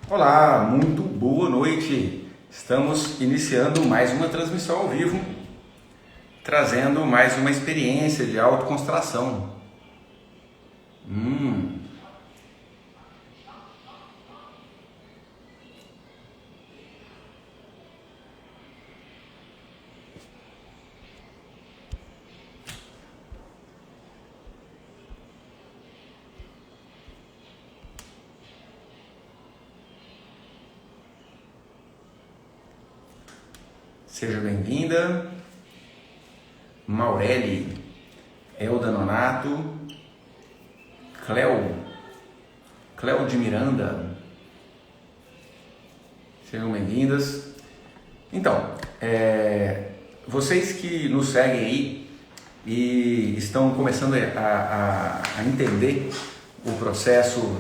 Olá, muito boa noite. Estamos iniciando mais uma transmissão ao vivo, trazendo mais uma experiência de autoconstelação. Seja bem-vinda, Maureli, Elda Nonato, Cléo de Miranda. Sejam bem-vindas. Então, vocês que nos seguem aí e estão começando a entender o processo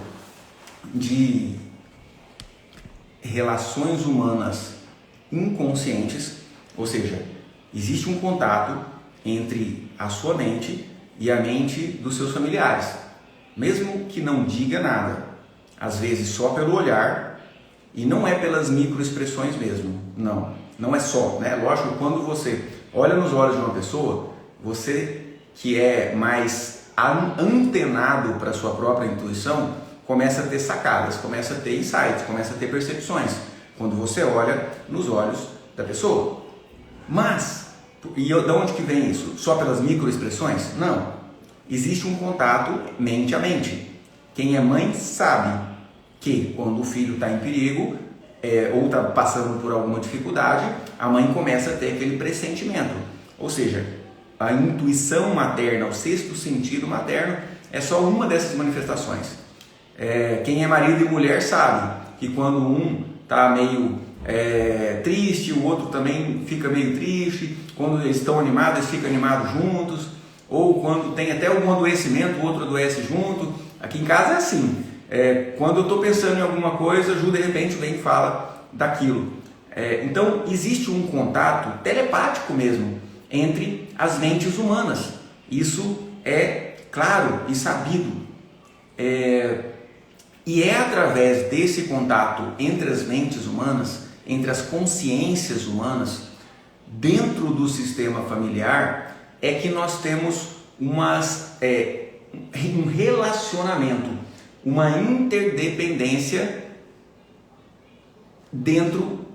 de relações humanas inconscientes, ou seja, existe um contato entre a sua mente e a mente dos seus familiares, mesmo que não diga nada, às vezes só pelo olhar, e não é pelas microexpressões mesmo, não é só, né? Lógico, quando você olha nos olhos de uma pessoa, você que é mais antenado para a sua própria intuição, começa a ter sacadas, começa a ter insights, começa a ter percepções, quando você olha nos olhos da pessoa. Mas, e de onde que vem isso? Só pelas microexpressões? Não. Existe um contato mente a mente. Quem é mãe sabe que quando o filho está em perigo ou está passando por alguma dificuldade, a mãe começa a ter aquele pressentimento. Ou seja, a intuição materna, o sexto sentido materno, é só uma dessas manifestações. Quem é marido e mulher sabe que quando um está meio triste, o outro também fica meio triste. Quando eles estão animados, eles ficam animados juntos. Ou quando tem até algum adoecimento, o outro adoece junto. Aqui em casa é assim. Quando eu estou pensando em alguma coisa, Ju de repente vem e fala daquilo. Então existe um contato telepático mesmo entre as mentes humanas. Isso é claro e sabido. E é através desse contato entre as mentes humanas, entre as consciências humanas, dentro do sistema familiar, é que nós temos um relacionamento, uma interdependência dentro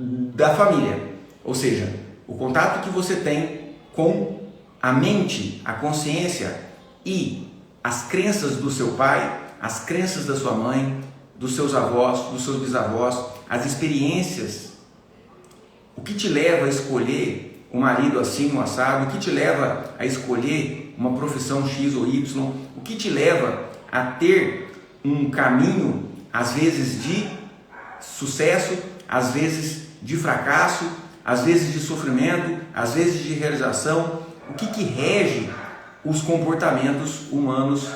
da família. Ou seja, o contato que você tem com a mente, a consciência e as crenças do seu pai, as crenças da sua mãe, dos seus avós, dos seus bisavós, as experiências, o que te leva a escolher um marido assim, um assado, o que te leva a escolher uma profissão X ou Y, o que te leva a ter um caminho, às vezes de sucesso, às vezes de fracasso, às vezes de sofrimento, às vezes de realização, o que rege os comportamentos humanos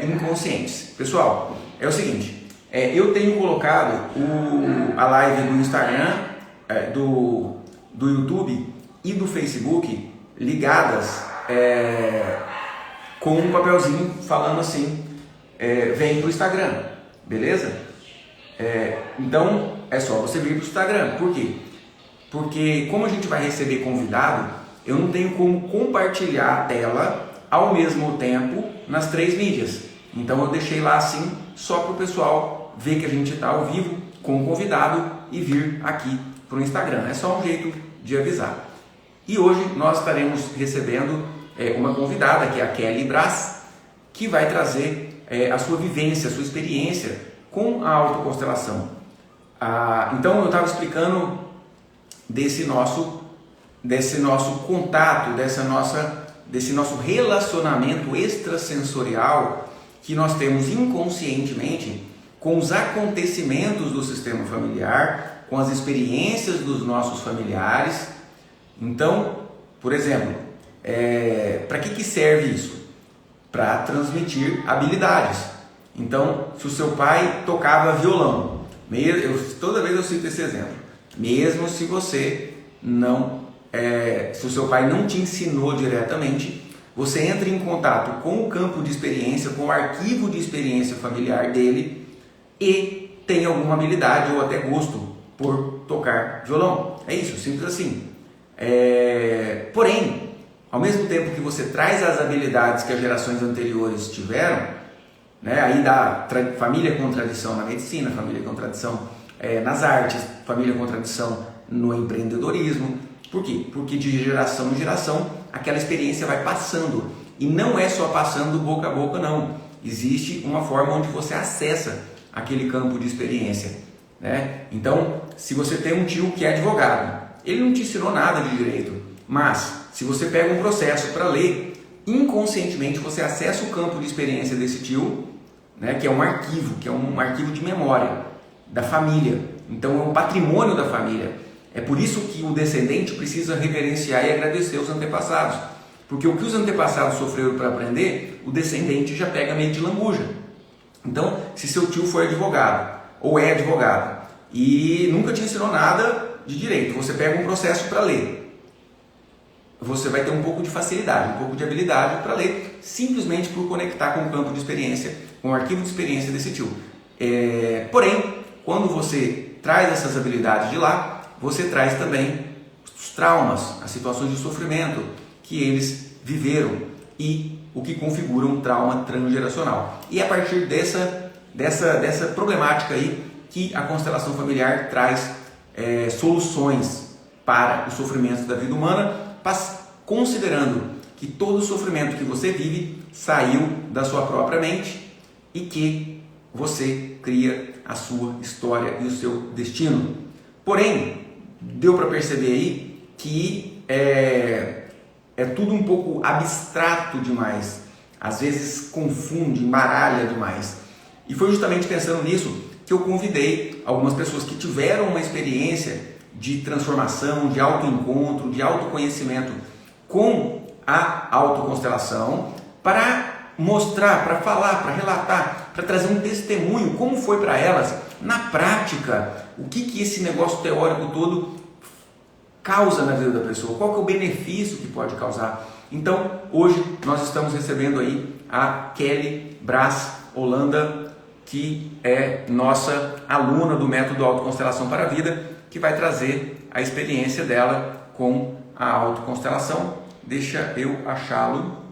inconscientes. Pessoal, é o seguinte, eu tenho colocado a live do Instagram, do YouTube e do Facebook ligadas com um papelzinho falando assim, vem pro Instagram, beleza? Então é só você vir pro Instagram. Por quê? Porque como a gente vai receber convidado, eu não tenho como compartilhar a tela ao mesmo tempo nas 3 mídias. Então eu deixei lá assim, só para o pessoal ver que a gente está ao vivo com o convidado e vir aqui para o Instagram. É só um jeito de avisar. E hoje nós estaremos recebendo uma convidada, que é a Kelly Brás, que vai trazer a sua vivência, a sua experiência com a autoconstelação. Então eu estava explicando desse nosso contato, desse nosso relacionamento extrasensorial que nós temos inconscientemente com os acontecimentos do sistema familiar, com as experiências dos nossos familiares. Então, por exemplo, para que serve isso? Para transmitir habilidades. Então, se o seu pai tocava violão, toda vez eu cito esse exemplo, mesmo se você não se o seu pai não te ensinou diretamente, você entra em contato com o campo de experiência, com o arquivo de experiência familiar dele e tem alguma habilidade ou até gosto por tocar violão. É isso, simples assim. Porém, ao mesmo tempo que você traz as habilidades que as gerações anteriores tiveram, né, aí da família com tradição na medicina, família com tradição nas artes, família com tradição no empreendedorismo. Por quê? Porque de geração em geração aquela experiência vai passando. E não é só passando boca a boca, não. Existe uma forma onde você acessa aquele campo de experiência, né? Então, se você tem um tio que é advogado, ele não te ensinou nada de direito, mas se você pega um processo para ler, inconscientemente você acessa o campo de experiência desse tio, né, que é um arquivo de memória da família. Então, é um patrimônio da família. É por isso que o descendente precisa reverenciar e agradecer os antepassados. Porque o que os antepassados sofreram para aprender, o descendente já pega meio de lambuja. Então, se seu tio foi advogado, ou é advogado, e nunca te ensinou nada de direito, você pega um processo para ler, você vai ter um pouco de facilidade, um pouco de habilidade para ler, simplesmente por conectar com o campo de experiência, com o arquivo de experiência desse tio. Porém, quando você traz essas habilidades de lá, você traz também os traumas, as situações de sofrimento que eles viveram e o que configura um trauma transgeracional. E é a partir dessa problemática aí que a constelação familiar traz soluções para o sofrimento da vida humana, considerando que todo o sofrimento que você vive saiu da sua própria mente e que você cria a sua história e o seu destino. Porém, deu para perceber aí que é tudo um pouco abstrato demais, às vezes confunde, embaralha demais. E foi justamente pensando nisso que eu convidei algumas pessoas que tiveram uma experiência de transformação, de autoencontro, de autoconhecimento com a autoconstelação para mostrar, para falar, para relatar, para trazer um testemunho, como foi para elas, na prática, o que esse negócio teórico todo causa na vida da pessoa, qual que é o benefício que pode causar. Então, hoje nós estamos recebendo aí a Kelly Brás Holanda, que é nossa aluna do método Autoconstelação para a Vida, que vai trazer a experiência dela com a autoconstelação. Deixa eu achá-la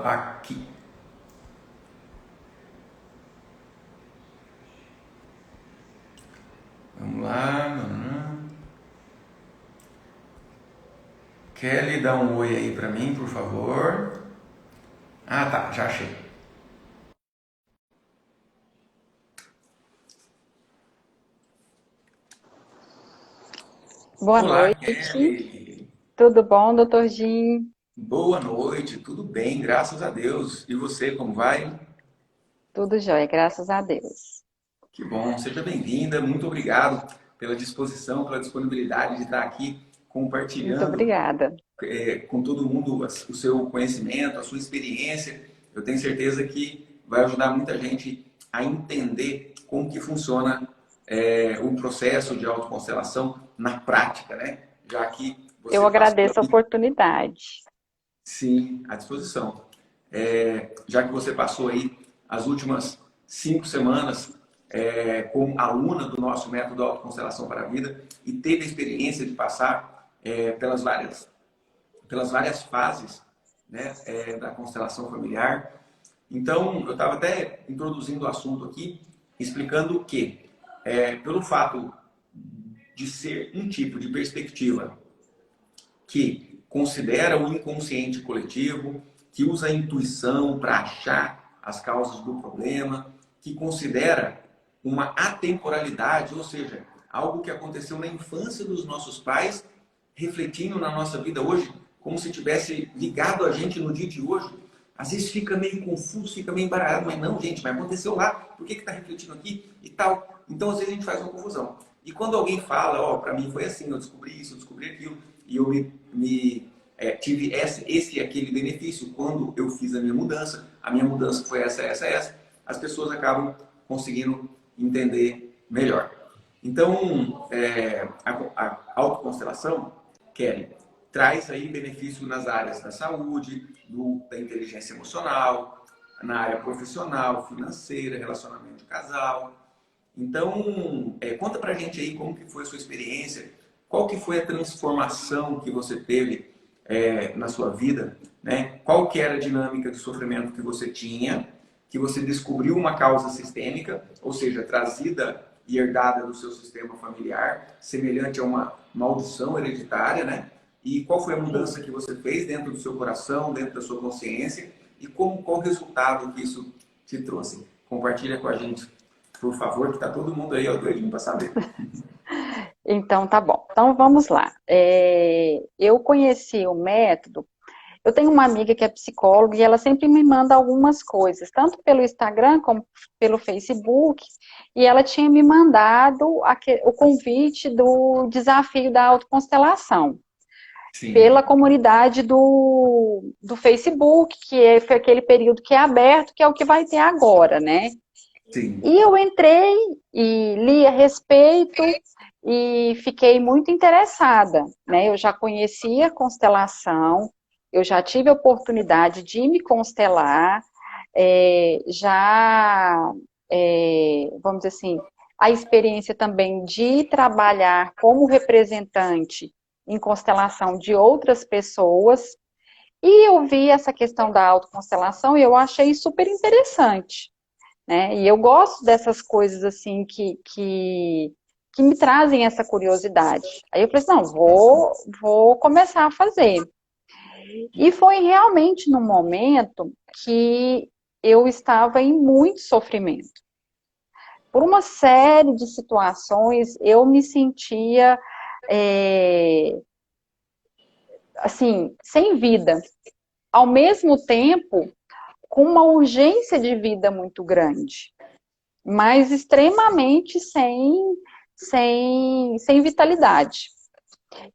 aqui. Vamos lá. Kelly, dá um oi aí para mim, por favor. Ah, tá, já achei. Boa Olá, noite. Kelly. Tudo bom, doutor Jim? Boa noite, tudo bem, graças a Deus. E você, como vai? Tudo jóia, graças a Deus. Que bom, seja bem-vinda. Muito obrigado pela disposição, pela disponibilidade de estar aqui Muito compartilhando obrigada. com todo mundo o seu conhecimento, a sua experiência. Eu tenho certeza que vai ajudar muita gente a entender como que funciona o processo de autoconstelação na prática, né? Já que Eu você passou agradeço a aí, oportunidade. sim, à disposição. Já que você passou aí as últimas 5 semanas como aluna do nosso método Autoconstelação para a Vida e teve a experiência de passar pelas várias fases, né, da constelação familiar. Então, eu estava até introduzindo o assunto aqui, explicando que, pelo fato de ser um tipo de perspectiva que considera o inconsciente coletivo, que usa a intuição para achar as causas do problema, que considera uma atemporalidade, ou seja, algo que aconteceu na infância dos nossos pais, refletindo na nossa vida hoje, como se tivesse ligado a gente no dia de hoje. Às vezes fica meio confuso, fica meio embaralhado, mas não, gente, mas aconteceu lá, por que está refletindo aqui e tal? Então, às vezes a gente faz uma confusão. E quando alguém fala, ó, para mim foi assim, eu descobri isso, eu descobri aquilo, e eu tive esse e aquele benefício quando eu fiz a minha mudança foi essa, as pessoas acabam conseguindo entender melhor. Então, a autoconstelação, Kelly, traz aí benefício nas áreas da saúde, da inteligência emocional, na área profissional, financeira, relacionamento de casal. Então, conta pra gente aí como que foi a sua experiência, qual que foi a transformação que você teve na sua vida, né? Qual que era a dinâmica de sofrimento que você tinha, que você descobriu uma causa sistêmica, ou seja, trazida e herdada do seu sistema familiar, semelhante a uma maldição hereditária, né? E qual foi a Sim. mudança que você fez dentro do seu coração, dentro da sua consciência, e qual o resultado que isso te trouxe. Compartilha com a gente, por favor, que está todo mundo aí, ó, doidinho para saber. Então, tá bom. Então, vamos lá. Eu conheci o método. Eu tenho uma amiga que é psicóloga e ela sempre me manda algumas coisas, tanto pelo Instagram como pelo Facebook. E ela tinha me mandado o convite do desafio da autoconstelação pela Sim, comunidade do Facebook, foi aquele período que é aberto, que é o que vai ter agora, né? sim. E eu entrei e li a respeito e fiquei muito interessada, né? Eu já conhecia a constelação, eu já tive a oportunidade de me constelar, vamos dizer assim, a experiência também de trabalhar como representante em constelação de outras pessoas, e eu vi essa questão da autoconstelação e eu achei super interessante, né? E eu gosto dessas coisas assim que me trazem essa curiosidade. Aí eu falei assim, não, vou começar a fazer. E foi realmente no momento que eu estava em muito sofrimento. Por uma série de situações, eu me sentia, é, assim, sem vida. Ao mesmo tempo, com uma urgência de vida muito grande, mas extremamente sem vitalidade.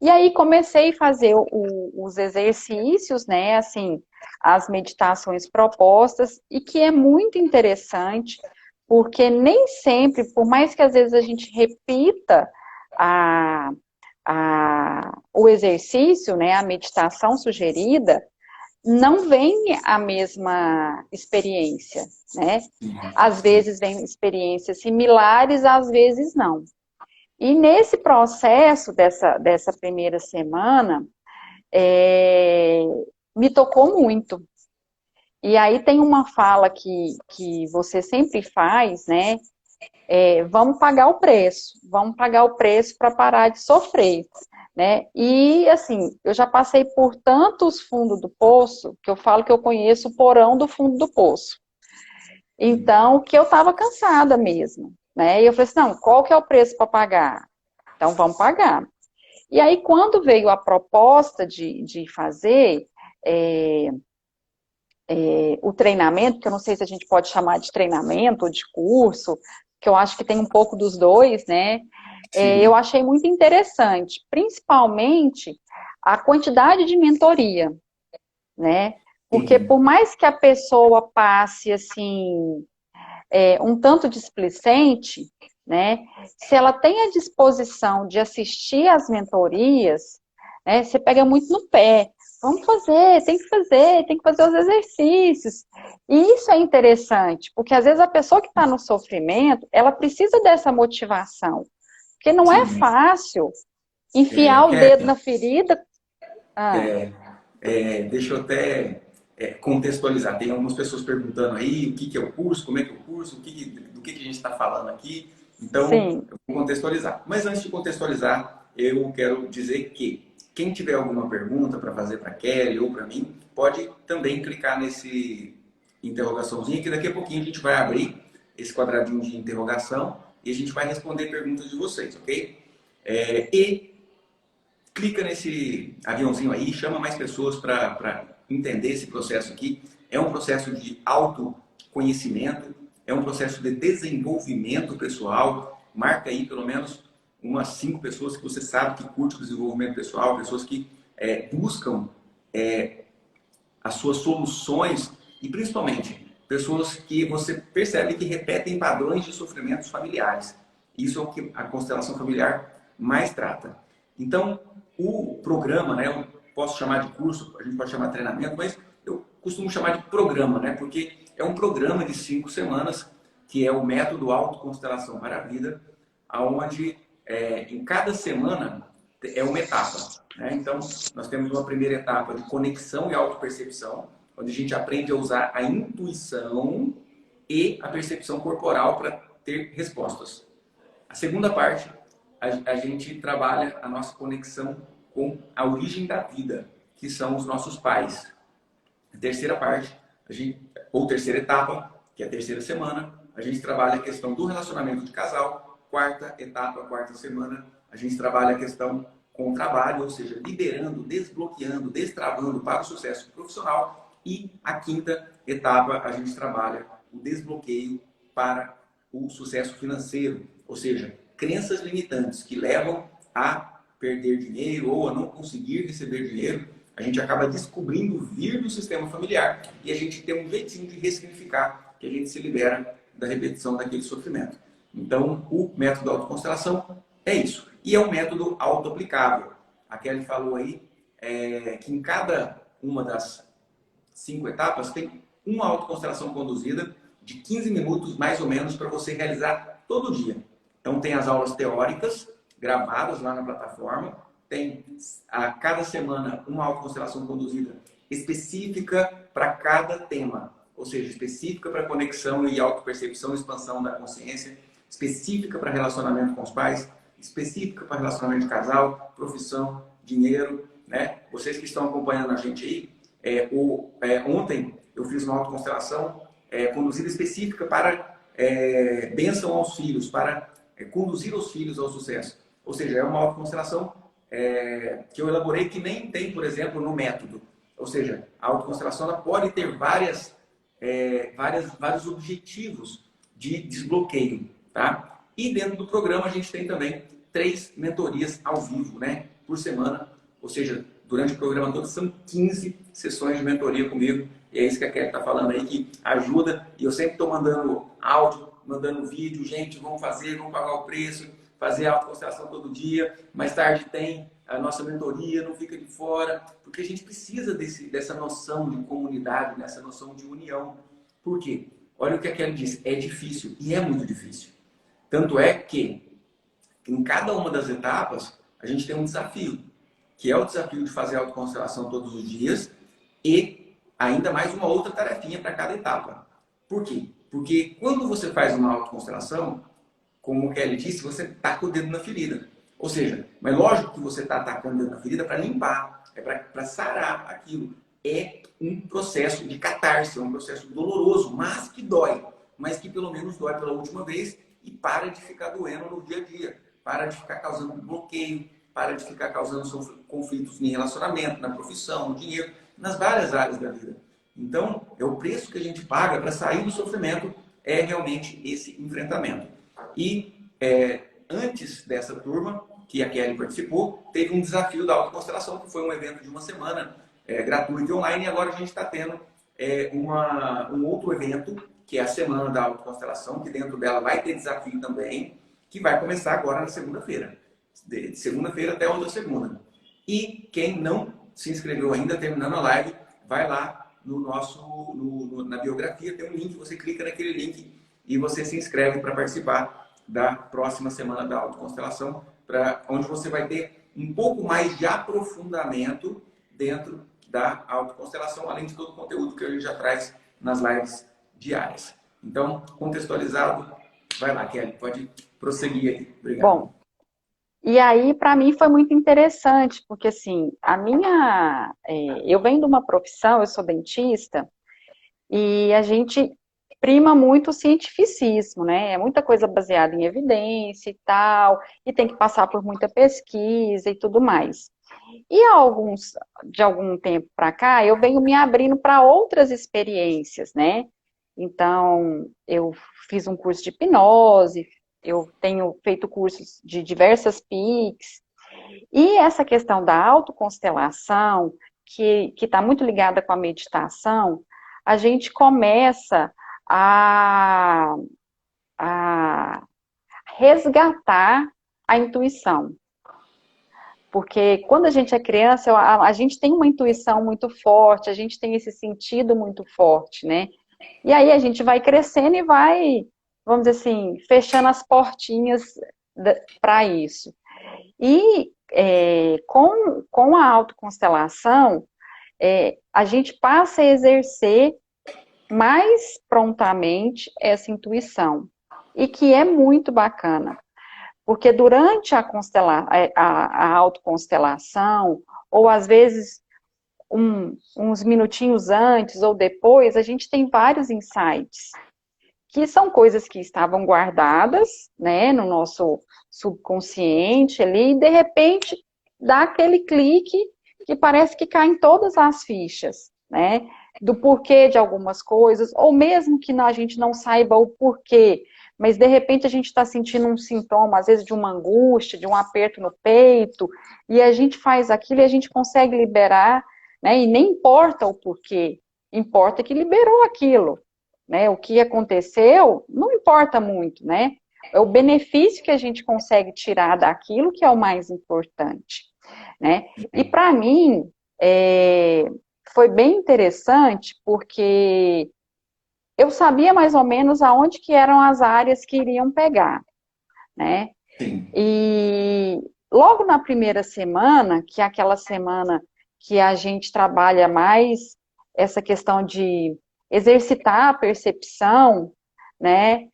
E aí comecei a fazer os exercícios, né, assim, as meditações propostas, e que é muito interessante, porque nem sempre, por mais que às vezes a gente repita a, o exercício, né, a meditação sugerida, não vem a mesma experiência, né? Às vezes vem experiências similares, às vezes não. E nesse processo dessa primeira semana, é, me tocou muito. E aí tem uma fala que você sempre faz, né? Vamos pagar o preço para parar de sofrer, né? E assim, eu já passei por tantos fundos do poço que eu falo que eu conheço o porão do fundo do poço. Então, que eu estava cansada mesmo, né? E eu falei assim, não, qual que é o preço para pagar? Então, vamos pagar. E aí, quando veio a proposta de fazer é, o treinamento, que eu não sei se a gente pode chamar de treinamento ou de curso, que eu acho que tem um pouco dos dois, né? Eu Sim. achei muito interessante, principalmente a quantidade de mentoria, né? Porque Sim. por mais que a pessoa passe assim um tanto displicente, né? Se ela tem a disposição de assistir às mentorias, né? Você pega muito no pé. Vamos fazer, tem que fazer os exercícios. E isso é interessante, porque às vezes a pessoa que está no sofrimento, ela precisa dessa motivação. Porque não é Sim. fácil enfiar o dedo Kelly, na ferida. Ah, deixa eu até contextualizar. Tem algumas pessoas perguntando aí o que, que é o curso, como é que é o curso, do que a gente está falando aqui. Então, sim, eu vou contextualizar. Mas antes de contextualizar, eu quero dizer que quem tiver alguma pergunta para fazer para Kelly ou para mim, pode também clicar nesse interrogaçãozinho, que daqui a pouquinho a gente vai abrir esse quadradinho de interrogação e a gente vai responder perguntas de vocês, ok? E clica nesse aviãozinho aí, chama mais pessoas para entender esse processo aqui. É um processo de autoconhecimento, é um processo de desenvolvimento pessoal. Marca aí pelo menos umas 5 pessoas que você sabe que curte o desenvolvimento pessoal, pessoas que buscam as suas soluções e principalmente pessoas que você percebe que repetem padrões de sofrimentos familiares. Isso é o que a constelação familiar mais trata. Então, o programa, né, eu posso chamar de curso, a gente pode chamar de treinamento, mas eu costumo chamar de programa, né, porque é um programa de 5 semanas que é o método Autoconstelação para a Vida, onde em cada semana é uma etapa. Né? Então, nós temos uma primeira etapa de conexão e autopercepção, onde a gente aprende a usar a intuição e a percepção corporal para ter respostas. A segunda parte, a gente trabalha a nossa conexão com a origem da vida, que são os nossos pais. A terceira parte, ou terceira etapa, que é a terceira semana, a gente trabalha a questão do relacionamento de casal. Quarta etapa, quarta semana, a gente trabalha a questão com o trabalho, ou seja, liberando, desbloqueando, destravando para o sucesso profissional. E a quinta etapa, a gente trabalha o desbloqueio para o sucesso financeiro, ou seja, crenças limitantes que levam a perder dinheiro ou a não conseguir receber dinheiro. A gente acaba descobrindo vir do sistema familiar e a gente tem um jeitinho de ressignificar, que a gente se libera da repetição daquele sofrimento. Então, o método autoconstelação é isso. E é um método auto-aplicável. A Kelly falou aí que em cada uma das 5 etapas tem uma autoconstelação conduzida de 15 minutos, mais ou menos, para você realizar todo dia. Então, tem as aulas teóricas gravadas lá na plataforma. Tem a cada semana uma autoconstelação conduzida específica para cada tema. Ou seja, específica para conexão e autopercepção e expansão da consciência, específica para relacionamento com os pais, específica para relacionamento de casal, profissão, dinheiro, né? Vocês que estão acompanhando a gente aí, ontem eu fiz uma autoconstelação conduzida específica para bênção aos filhos, para conduzir os filhos ao sucesso. Ou seja, é uma autoconstelação que eu elaborei que nem tem, por exemplo, no método. Ou seja, a autoconstelação ela pode ter vários objetivos de desbloqueio, tá? E dentro do programa a gente tem também 3 mentorias ao vivo, né, por semana. Ou seja, durante o programa todo são 15 sessões de mentoria comigo. E é isso que a Kelly está falando aí, que ajuda. E eu sempre estou mandando áudio, mandando vídeo. Gente, vamos fazer, vamos pagar o preço, fazer a autoconstelação todo dia. Mais tarde tem a nossa mentoria, não fica de fora. Porque a gente precisa dessa noção de comunidade, dessa noção de união. Por quê? Olha o que a Kelly disse, é difícil, e é muito difícil. Tanto é que em cada uma das etapas a gente tem um desafio, que é o desafio de fazer a autoconstelação todos os dias e ainda mais uma outra tarefinha para cada etapa. Por quê? Porque quando você faz uma autoconstelação, como o Kelly disse, você taca o dedo na ferida. Ou seja, mas lógico que você está atacando o dedo na ferida para limpar, para sarar aquilo. É um processo de catarse, é um processo doloroso, mas que dói. Mas que pelo menos dói pela última vez e para de ficar doendo no dia a dia. Para de ficar causando bloqueio, para de ficar causando conflitos em relacionamento, na profissão, no dinheiro, nas várias áreas da vida. Então, é o preço que a gente paga para sair do sofrimento, é realmente esse enfrentamento. E antes dessa turma, que a Kelly participou, teve um desafio da autoconstelação, que foi um evento de uma semana, gratuito e online, e agora a gente está tendo um outro evento, que é a Semana da Autoconstelação, que dentro dela vai ter desafio também, que vai começar agora na segunda-feira. De segunda-feira até outra segunda. E quem não se inscreveu ainda, terminando a live, vai lá na biografia, tem um link, você clica naquele link e você se inscreve para participar da próxima Semana da Autoconstelação, onde você vai ter um pouco mais de aprofundamento dentro da autoconstelação, além de todo o conteúdo que a gente já traz nas lives diárias. Então, contextualizado, vai lá, Kelly, pode prosseguir aí. Obrigado. Bom, e aí para mim foi muito interessante, porque assim, eu venho de uma profissão, eu sou dentista, e a gente prima muito o cientificismo, né? É muita coisa baseada em evidência e tal, e tem que passar por muita pesquisa e tudo mais. E de algum tempo para cá, eu venho me abrindo para outras experiências, né? Então, eu fiz um curso de hipnose, eu tenho feito cursos de diversas PICs, e essa questão da autoconstelação, que está muito ligada com a meditação, a gente começa a resgatar a intuição. Porque quando a gente é criança, a gente tem uma intuição muito forte, a gente tem esse sentido muito forte, né? E aí a gente vai crescendo e vai vamos dizer assim, fechando as portinhas para isso. E com a autoconstelação, a gente passa a exercer mais prontamente essa intuição. E que é muito bacana, porque durante a autoconstelação, ou às vezes uns minutinhos antes ou depois, a gente tem vários insights, que são coisas que estavam guardadas, né, no nosso subconsciente ali, e de repente dá aquele clique que parece que caem todas as fichas, né, do porquê de algumas coisas, ou mesmo que a gente não saiba o porquê, mas de repente a gente está sentindo um sintoma, às vezes de uma angústia, de um aperto no peito, e a gente faz aquilo e a gente consegue liberar, né, e nem importa o porquê, importa que liberou aquilo, né? O que aconteceu não importa muito, né? É o benefício que a gente consegue tirar daquilo que é o mais importante, né? E para mim foi bem interessante porque eu sabia mais ou menos aonde que eram as áreas que iriam pegar, né? Sim. E logo na primeira semana, que é aquela semana que a gente trabalha mais essa questão de exercitar a percepção, né?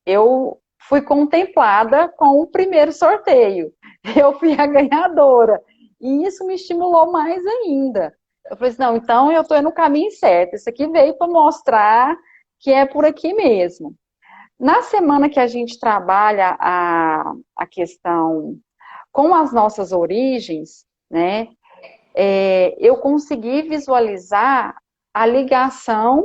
Eu fui contemplada com o primeiro sorteio. Eu fui a ganhadora. E isso me estimulou mais ainda. Eu falei assim, não, então eu estou no caminho certo. Isso aqui veio para mostrar que é por aqui mesmo. Na semana que a gente trabalha a questão com as nossas origens, né, eu consegui visualizar a ligação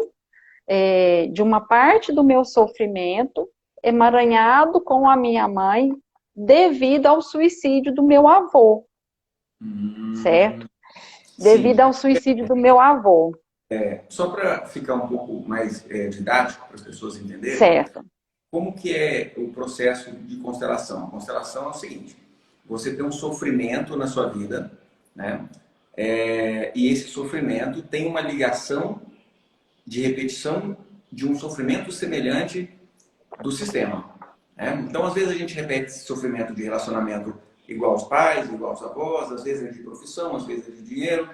de uma parte do meu sofrimento emaranhado com a minha mãe devido ao suicídio do meu avô, certo? Sim. Devido ao suicídio do meu avô, Só para ficar um pouco mais didático para as pessoas entenderem, certo? como que é o processo de constelação? A constelação é o seguinte: você tem um sofrimento na sua vida, né? E esse sofrimento tem uma ligação de repetição de um sofrimento semelhante do sistema, né? Então, às vezes a gente repete esse sofrimento de relacionamento igual aos pais, igual aos avós, às vezes é de profissão, às vezes é de dinheiro.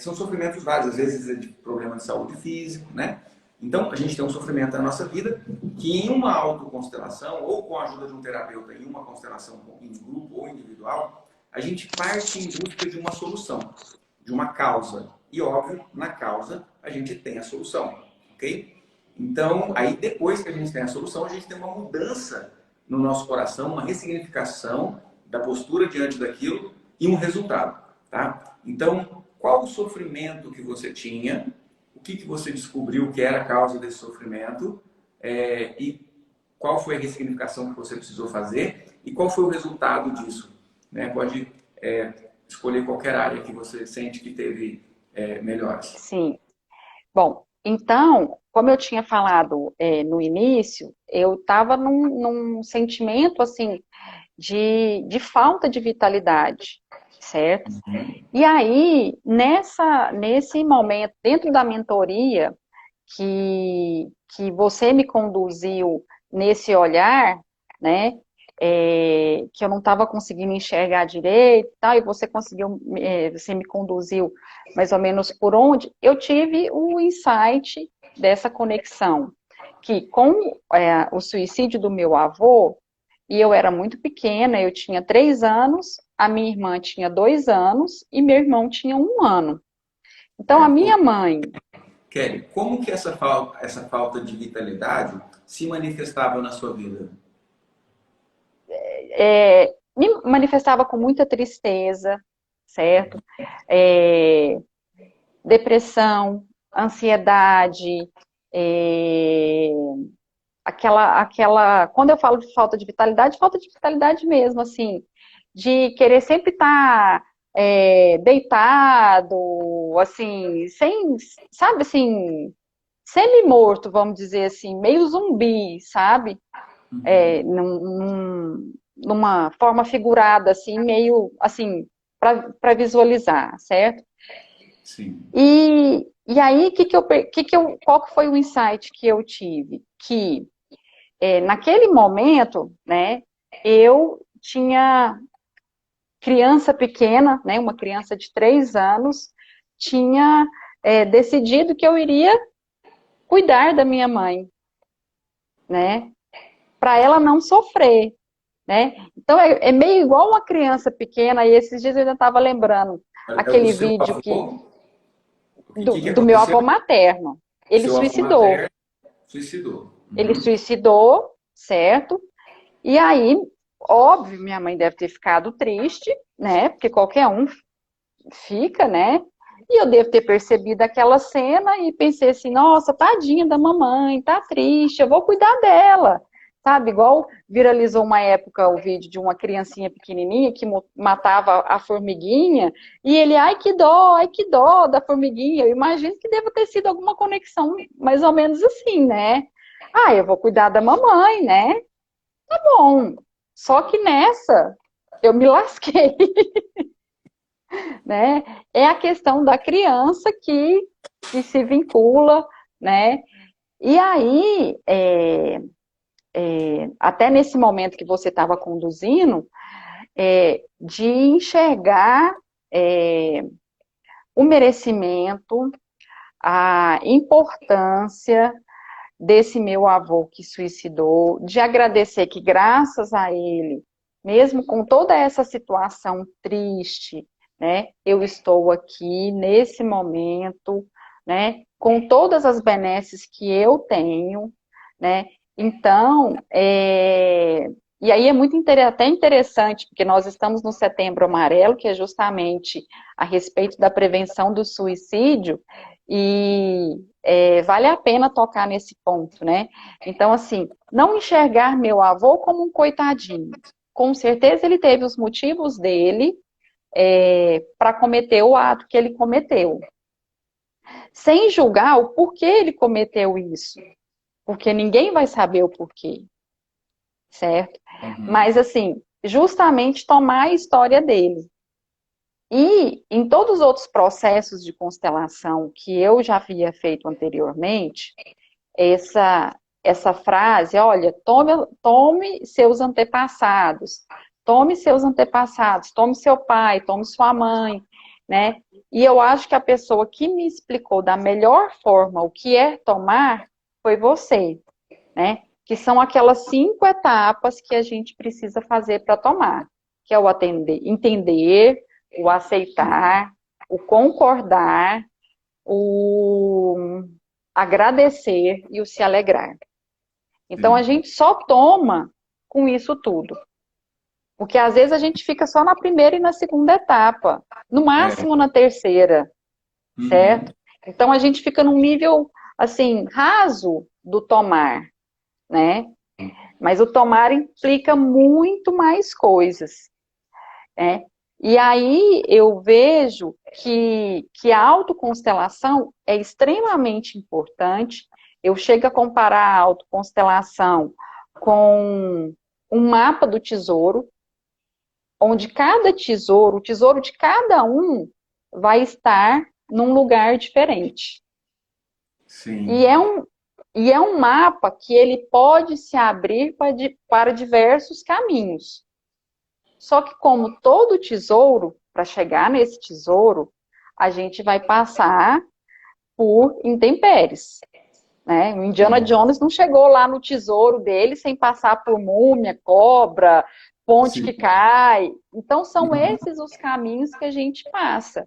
São sofrimentos vários, às vezes é de problema de saúde físico, né? Então, a gente tem um sofrimento na nossa vida que em uma autoconstelação, ou com a ajuda de um terapeuta em uma constelação em grupo ou individual, a gente parte em busca de uma solução, de uma causa. E, óbvio, na causa a gente tem a solução, ok? Então, aí depois que a gente tem a solução, a gente tem uma mudança no nosso coração, uma ressignificação da postura diante daquilo e um resultado, tá? Então, qual o sofrimento que você tinha, o que você descobriu que era a causa desse sofrimento, e qual foi a ressignificação que você precisou fazer e qual foi o resultado disso, né? Pode escolher qualquer área que você sente que teve melhoras. Sim. Bom, então, como eu tinha falado no início, eu estava num sentimento assim de falta de vitalidade, certo? E aí, nesse momento, dentro da mentoria, que você me conduziu nesse olhar, né? Que eu não estava conseguindo enxergar direito, tá? E você conseguiu, você me conduziu mais ou menos por onde eu tive o insight dessa conexão, que com o suicídio do meu avô, e eu era muito pequena, eu tinha 3 anos, a minha irmã tinha 2 anos e meu irmão tinha 1 ano. Então, a minha mãe, Kelly, como que essa falta de vitalidade se manifestava na sua vida? me manifestava com muita tristeza, certo? É, depressão, ansiedade, é, quando eu falo de falta de vitalidade mesmo, assim, de querer sempre estar deitado, assim, sem, sabe, assim, semi-morto, vamos dizer assim, meio zumbi, sabe? Numa forma figurada, assim, meio, assim, para visualizar, certo? Sim. E aí, qual que foi o insight que eu tive? Que naquele momento, né, eu tinha criança pequena, né, uma criança de 3 anos, tinha decidido que eu iria cuidar da minha mãe, né, para ela não sofrer, né. Então é meio igual uma criança pequena, e esses dias eu ainda estava lembrando O aquele seu vídeo avô, o que do meu aconteceu? avô materno. Ele Seu avô suicidou. materno suicidou. Ele Uhum. suicidou, certo? E aí, óbvio, minha mãe deve ter ficado triste, né? Porque qualquer um fica, né? E eu devo ter percebido aquela cena e pensei assim, nossa, tadinha da mamãe, tá triste, eu vou cuidar dela. Sabe, igual viralizou uma época o vídeo de uma criancinha pequenininha que matava a formiguinha, e ele, ai que dó da formiguinha. Eu imagino que deva ter sido alguma conexão mais ou menos assim, né? Ah, eu vou cuidar da mamãe, né? Tá bom. Só que nessa, eu me lasquei, né? É a questão da criança que se vincula, né? E aí, até nesse momento que você estava conduzindo, de enxergar o merecimento, a importância desse meu avô que suicidou, de agradecer que graças a ele, mesmo com toda essa situação triste, né, eu estou aqui nesse momento, né, com todas as benesses que eu tenho, né, então, e aí é muito até interessante, porque nós estamos no Setembro Amarelo, que é justamente a respeito da prevenção do suicídio, e vale a pena tocar nesse ponto, né? Então, assim, não enxergar meu avô como um coitadinho. Com certeza ele teve os motivos dele para cometer o ato que ele cometeu. Sem julgar o porquê ele cometeu isso. Porque ninguém vai saber o porquê, certo? Uhum. Mas, assim, justamente tomar a história dele. E em todos os outros processos de constelação que eu já havia feito anteriormente, essa frase, olha, tome seus antepassados, tome seu pai, tome sua mãe, né? E eu acho que a pessoa que me explicou da melhor forma o que é tomar foi você, né? Que são aquelas 5 etapas que a gente precisa fazer para tomar, que é o entender, o aceitar, o concordar, o agradecer e o se alegrar. Então a Sim. gente só toma com isso tudo. Porque às vezes a gente fica só na primeira e na segunda etapa, no É. máximo na terceira, Uhum. certo? Então a gente fica num nível assim raso do tomar, né? Mas o tomar implica muito mais coisas, né? E aí eu vejo que a autoconstelação é extremamente importante. Eu chego a comparar a autoconstelação com um mapa do tesouro, onde cada tesouro, o tesouro de cada um, vai estar num lugar diferente. E Sim. é um mapa que ele pode se abrir para diversos caminhos. Só que, como todo tesouro, para chegar nesse tesouro, a gente vai passar por intempéries, né? O Indiana Sim. Jones não chegou lá no tesouro dele sem passar por múmia, cobra, ponte Sim. que cai. Então, são Uhum. esses os caminhos que a gente passa.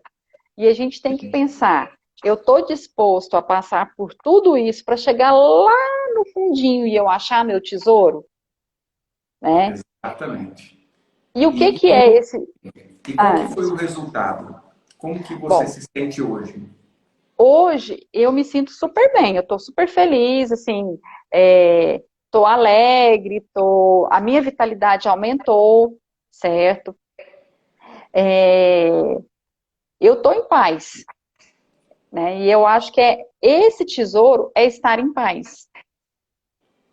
E a gente tem que pensar, eu estou disposto a passar por tudo isso para chegar lá no fundinho e eu achar meu tesouro, né? Exatamente. E o que E, e, que é como, esse... e qual que Ah, foi o resultado? Como que você bom, se sente hoje? hoje eu me sinto super bem, eu estou super feliz, assim, estou alegre, a minha vitalidade aumentou, certo? É, eu estou em paz, né? E eu acho que esse tesouro é estar em paz.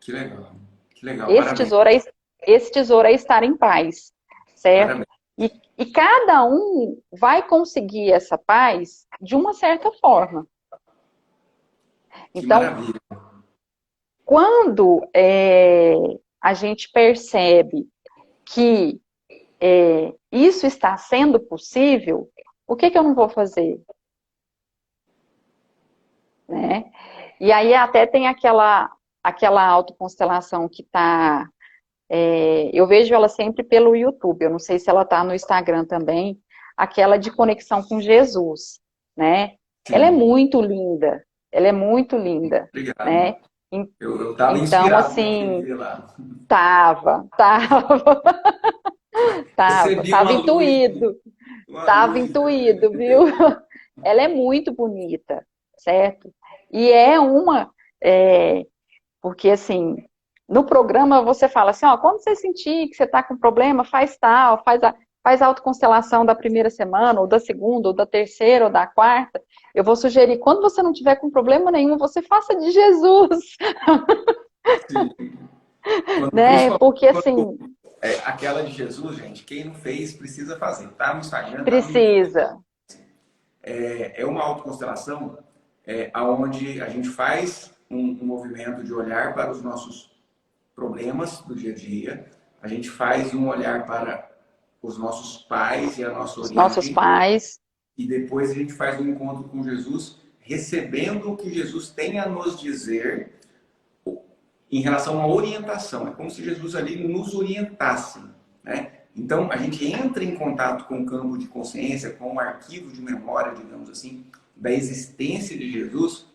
Que legal. Que legal. Esse Parabéns. tesouro é, esse tesouro é estar em paz, certo? Parabéns. E cada um vai conseguir essa paz de uma certa forma. Que Então, maravilha. quando a gente percebe que isso está sendo possível, o que eu não vou fazer? Né? E aí até tem aquela autoconstelação que está... eu vejo ela sempre pelo YouTube, eu não sei se ela está no Instagram também, aquela de conexão com Jesus, né? Ela é Sim, muito linda, ela é muito linda, obrigado. né? Eu estava Então, inspirado no que eu assim, vi lá. tava, Recebi tava intuído, uma tava luz intuído, de viu? Deus. Ela é muito bonita, certo? E é uma, é, porque assim, no programa você fala assim, ó, quando você sentir que você está com problema, faz tal, faz a autoconstelação da primeira semana, ou da segunda, ou da terceira, ou da quarta. Eu vou sugerir, quando você não tiver com problema nenhum, você faça de Jesus, Sim. né? Principalmente Porque quando assim, aquela de Jesus, gente, quem não fez precisa fazer. Tá no Instagram, tá no YouTube. precisa. É uma autoconstelação aonde a gente faz um movimento de olhar para os nossos problemas do dia a dia, a gente faz um olhar para os nossos pais e a nossa Os nossos origem, pais, e depois a gente faz um encontro com Jesus, recebendo o que Jesus tem a nos dizer em relação à orientação. É como se Jesus ali nos orientasse, né? Então, a gente entra em contato com o campo de consciência, com o arquivo de memória, digamos assim, da existência de Jesus,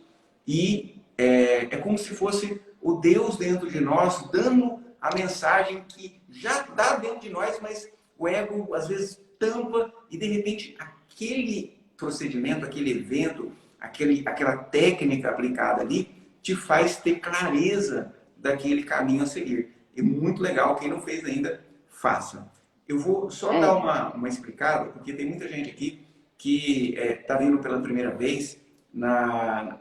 e é como se fosse o Deus dentro de nós, dando a mensagem que já está dentro de nós, mas o ego às vezes tampa, e de repente aquele procedimento, aquele evento, aquela técnica aplicada ali, te faz ter clareza daquele caminho a seguir. É muito legal, quem não fez ainda, faça. Eu vou só dar é, uma explicada, porque tem muita gente aqui que está vindo pela primeira vez na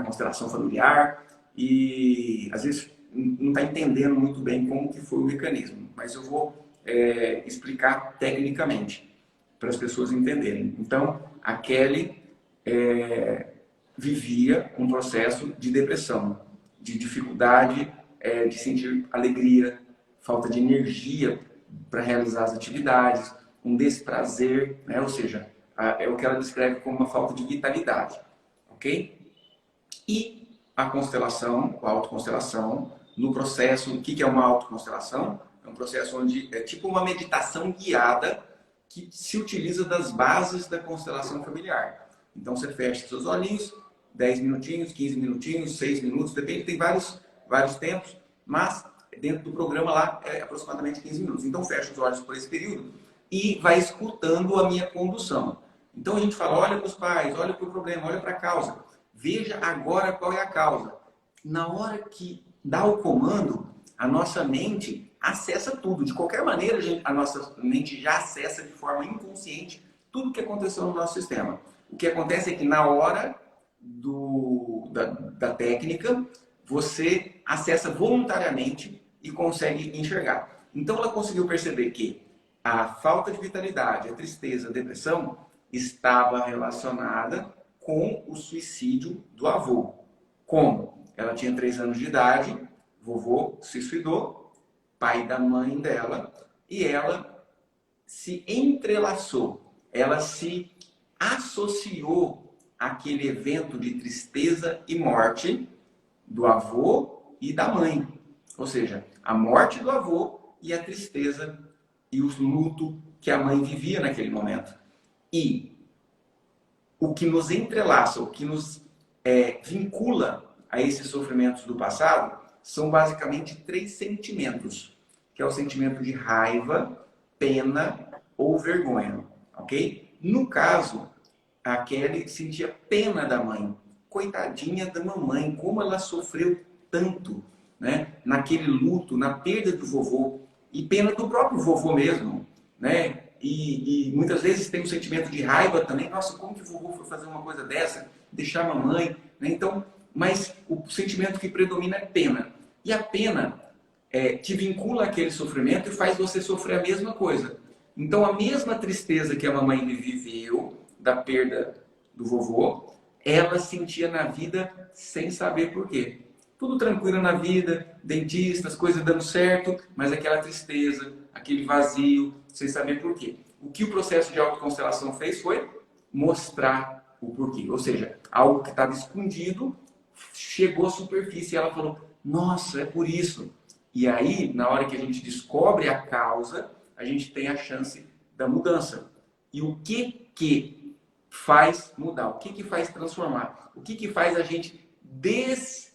constelação familiar e às vezes não está entendendo muito bem como que foi o mecanismo, mas eu vou explicar tecnicamente para as pessoas entenderem. Então, a Kelly vivia um processo de depressão, de dificuldade de sentir alegria, falta de energia para realizar as atividades, um desprazer, né? Ou seja, é o que ela descreve como uma falta de vitalidade, ok? E a constelação, a autoconstelação, no processo, o que é uma autoconstelação? É um processo onde é tipo uma meditação guiada que se utiliza das bases da constelação familiar. Então você fecha seus olhinhos, 10 minutinhos, 15 minutinhos, 6 minutos, depende, tem vários tempos, mas dentro do programa lá é aproximadamente 15 minutos. Então fecha os olhos por esse período e vai escutando a minha condução. Então a gente fala, olha para os pais, olha para o problema, olha para a causa. Veja agora qual é a causa. Na hora que dá o comando, a nossa mente acessa tudo. De qualquer maneira, a nossa mente já acessa de forma inconsciente tudo que aconteceu no nosso sistema. O que acontece é que na hora da técnica, você acessa voluntariamente e consegue enxergar. Então ela conseguiu perceber que a falta de vitalidade, a tristeza, a depressão estava relacionada com o suicídio do avô. Como? Ela tinha 3 anos de idade, vovô se suicidou, pai da mãe dela, e ela se entrelaçou, ela se associou àquele evento de tristeza e morte do avô e da mãe. Ou seja, a morte do avô e a tristeza e o luto que a mãe vivia naquele momento. E o que nos entrelaça, o que nos vincula a esses sofrimentos do passado, são basicamente 3 sentimentos, que é o sentimento de raiva, pena ou vergonha, ok? No caso, a Kelly sentia pena da mãe. Coitadinha da mamãe, como ela sofreu tanto, né? Naquele luto, na perda do vovô, e pena do próprio vovô mesmo, né? E muitas vezes tem um sentimento de raiva também. Nossa, como que o vovô foi fazer uma coisa dessa? Deixar a mamãe, né? Então, mas o sentimento que predomina é pena. E a pena te vincula àquele sofrimento e faz você sofrer a mesma coisa. Então, a mesma tristeza que a mamãe viveu da perda do vovô, ela sentia na vida sem saber por quê. Tudo tranquilo na vida, dentista, as coisas dando certo, mas aquela tristeza, aquele vazio, sem saber por quê. O que o processo de autoconstelação fez foi mostrar o porquê. Ou seja, algo que estava escondido chegou à superfície e ela falou, nossa, é por isso. E aí, na hora que a gente descobre a causa, a gente tem a chance da mudança. E o que faz mudar? O que faz transformar? O que faz a gente desvincular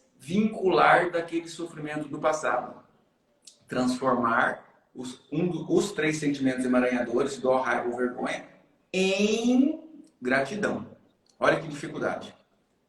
daquele sofrimento do passado? Transformar os três sentimentos emaranhadores, dó, raiva ou vergonha, em gratidão. Olha que dificuldade.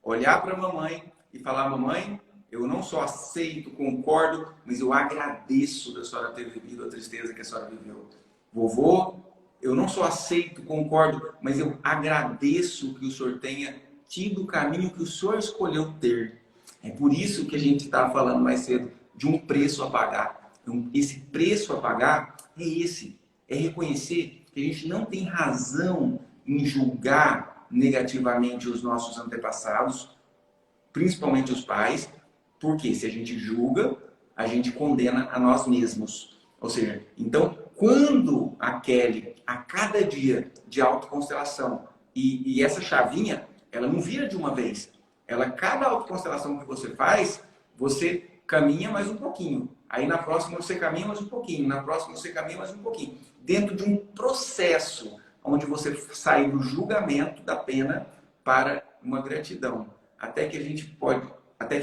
Olhar para a mamãe e falar, mamãe, eu não só aceito, concordo, mas eu agradeço da senhora ter vivido a tristeza que a senhora viveu. Vovô, eu não só aceito, concordo, mas eu agradeço que o senhor tenha tido o caminho que o senhor escolheu ter. É por isso que a gente estava falando mais cedo de um preço a pagar. Então, esse preço a pagar é esse. É reconhecer que a gente não tem razão em julgar negativamente os nossos antepassados, principalmente os pais, porque se a gente julga, a gente condena a nós mesmos. Ou seja, então, quando a Kelly, a cada dia de autoconstelação, e essa chavinha, ela não vira de uma vez. Ela, cada autoconstelação que você faz, você caminha mais um pouquinho. Aí na próxima você caminha mais um pouquinho. Na próxima você caminha mais um pouquinho. Dentro de um processo onde você sai do julgamento da pena para uma gratidão. Até que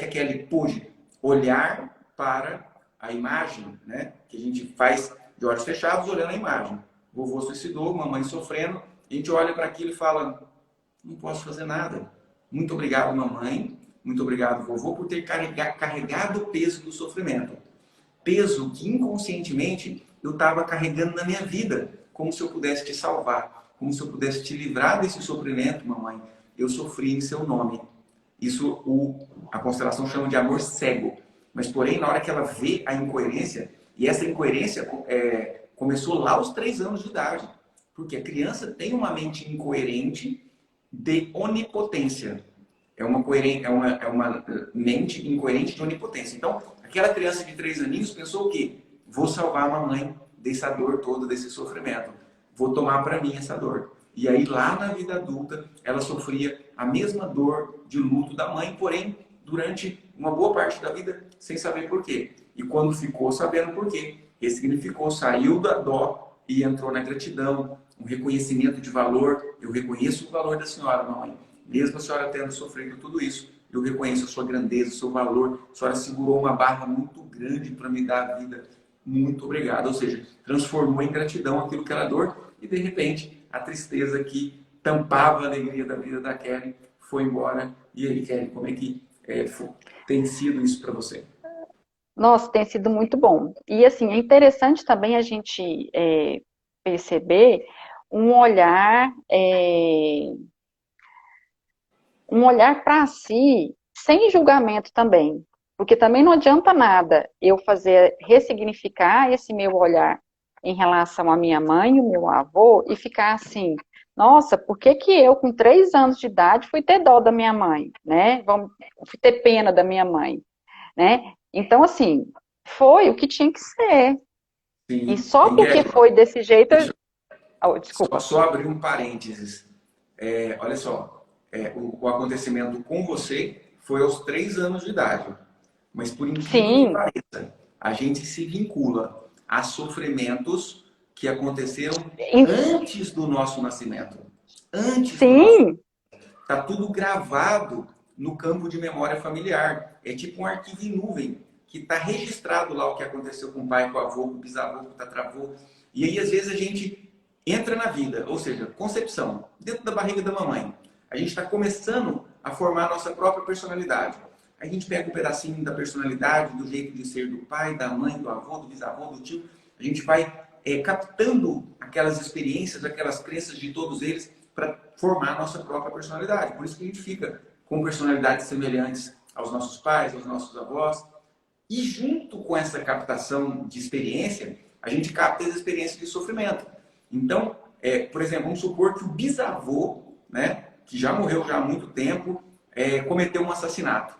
a Kelly pôde olhar para a imagem, né? Que a gente faz de olhos fechados, olhando a imagem. Vovô suicidou, mamãe sofrendo. A gente olha para aquilo e fala, não posso fazer nada. Muito obrigado, mamãe. Muito obrigado, vovô, por ter carregado o peso do sofrimento. Peso que inconscientemente eu estava carregando na minha vida, como se eu pudesse te salvar, como se eu pudesse te livrar desse sofrimento, mamãe. Eu sofri em seu nome. Isso a constelação chama de amor cego. Mas, porém, na hora que ela vê a incoerência, e essa incoerência começou lá aos 3 anos de idade, porque a criança tem uma mente incoerente de onipotência. É uma mente incoerente de onipotência. Então, aquela criança de 3 aninhos pensou o quê? Vou salvar a mamãe dessa dor toda, desse sofrimento. Vou tomar para mim essa dor. E aí, lá na vida adulta, ela sofria a mesma dor de luto da mãe, porém, durante uma boa parte da vida, sem saber por quê. E quando ficou sabendo por quê, ressignificou, saiu da dó e entrou na gratidão, um reconhecimento de valor. Eu reconheço o valor da senhora, mamãe. Mesmo a senhora tendo sofrido tudo isso, eu reconheço a sua grandeza, o seu valor. A senhora segurou uma barra muito grande para me dar a vida. Muito obrigado. Ou seja, transformou em gratidão aquilo que era dor e, de repente, a tristeza que tampava a alegria da vida da Kelly foi embora. E aí, Kelly, como é que tem sido isso para você? Nossa, tem sido muito bom. E assim, é interessante também a gente perceber um olhar, para si, sem julgamento também. Porque também não adianta nada eu ressignificar esse meu olhar em relação à minha mãe e o meu avô e ficar assim, nossa, por que que eu, com 3 anos de idade, fui ter dó da minha mãe, né? Fui ter pena da minha mãe, né? Então, assim, foi o que tinha que ser. E Sim. só porque Kelly, foi desse jeito. Desculpa. só abrir um parênteses. Olha só, o acontecimento com você foi aos 3 anos de idade. Mas por incrível que Sim, pareça, a gente se vincula a sofrimentos que aconteceram antes do nosso nascimento. Antes do nosso. sim, Está tudo gravado no campo de memória familiar. É tipo um arquivo em nuvem, que está registrado lá o que aconteceu com o pai, com o avô, com o bisavô, com o tatravô. E aí, às vezes, a gente entra na vida, ou seja, concepção, dentro da barriga da mamãe. A gente está começando a formar a nossa própria personalidade. A gente pega um pedacinho da personalidade, do jeito de ser do pai, da mãe, do avô, do bisavô, do tio. A gente vai captando aquelas experiências, aquelas crenças de todos eles para formar a nossa própria personalidade. Por isso que a gente fica com personalidades semelhantes aos nossos pais, aos nossos avós. E junto com essa captação de experiência, a gente capta as experiências de sofrimento. Então, por exemplo, vamos supor que o bisavô, né, que já morreu já há muito tempo, cometeu um assassinato.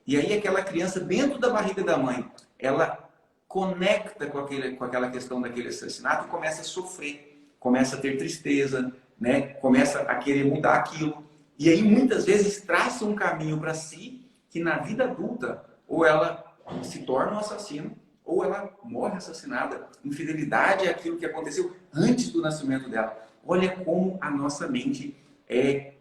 E aí aquela criança dentro da barriga da mãe, ela conecta com aquela questão daquele assassinato e começa a sofrer, começa a ter tristeza, né? Começa a querer mudar aquilo. E aí muitas vezes traça um caminho para si que na vida adulta ou ela se torna um assassino ou ela morre assassinada. Infidelidade é aquilo que aconteceu antes do nascimento dela. Olha como a nossa mente é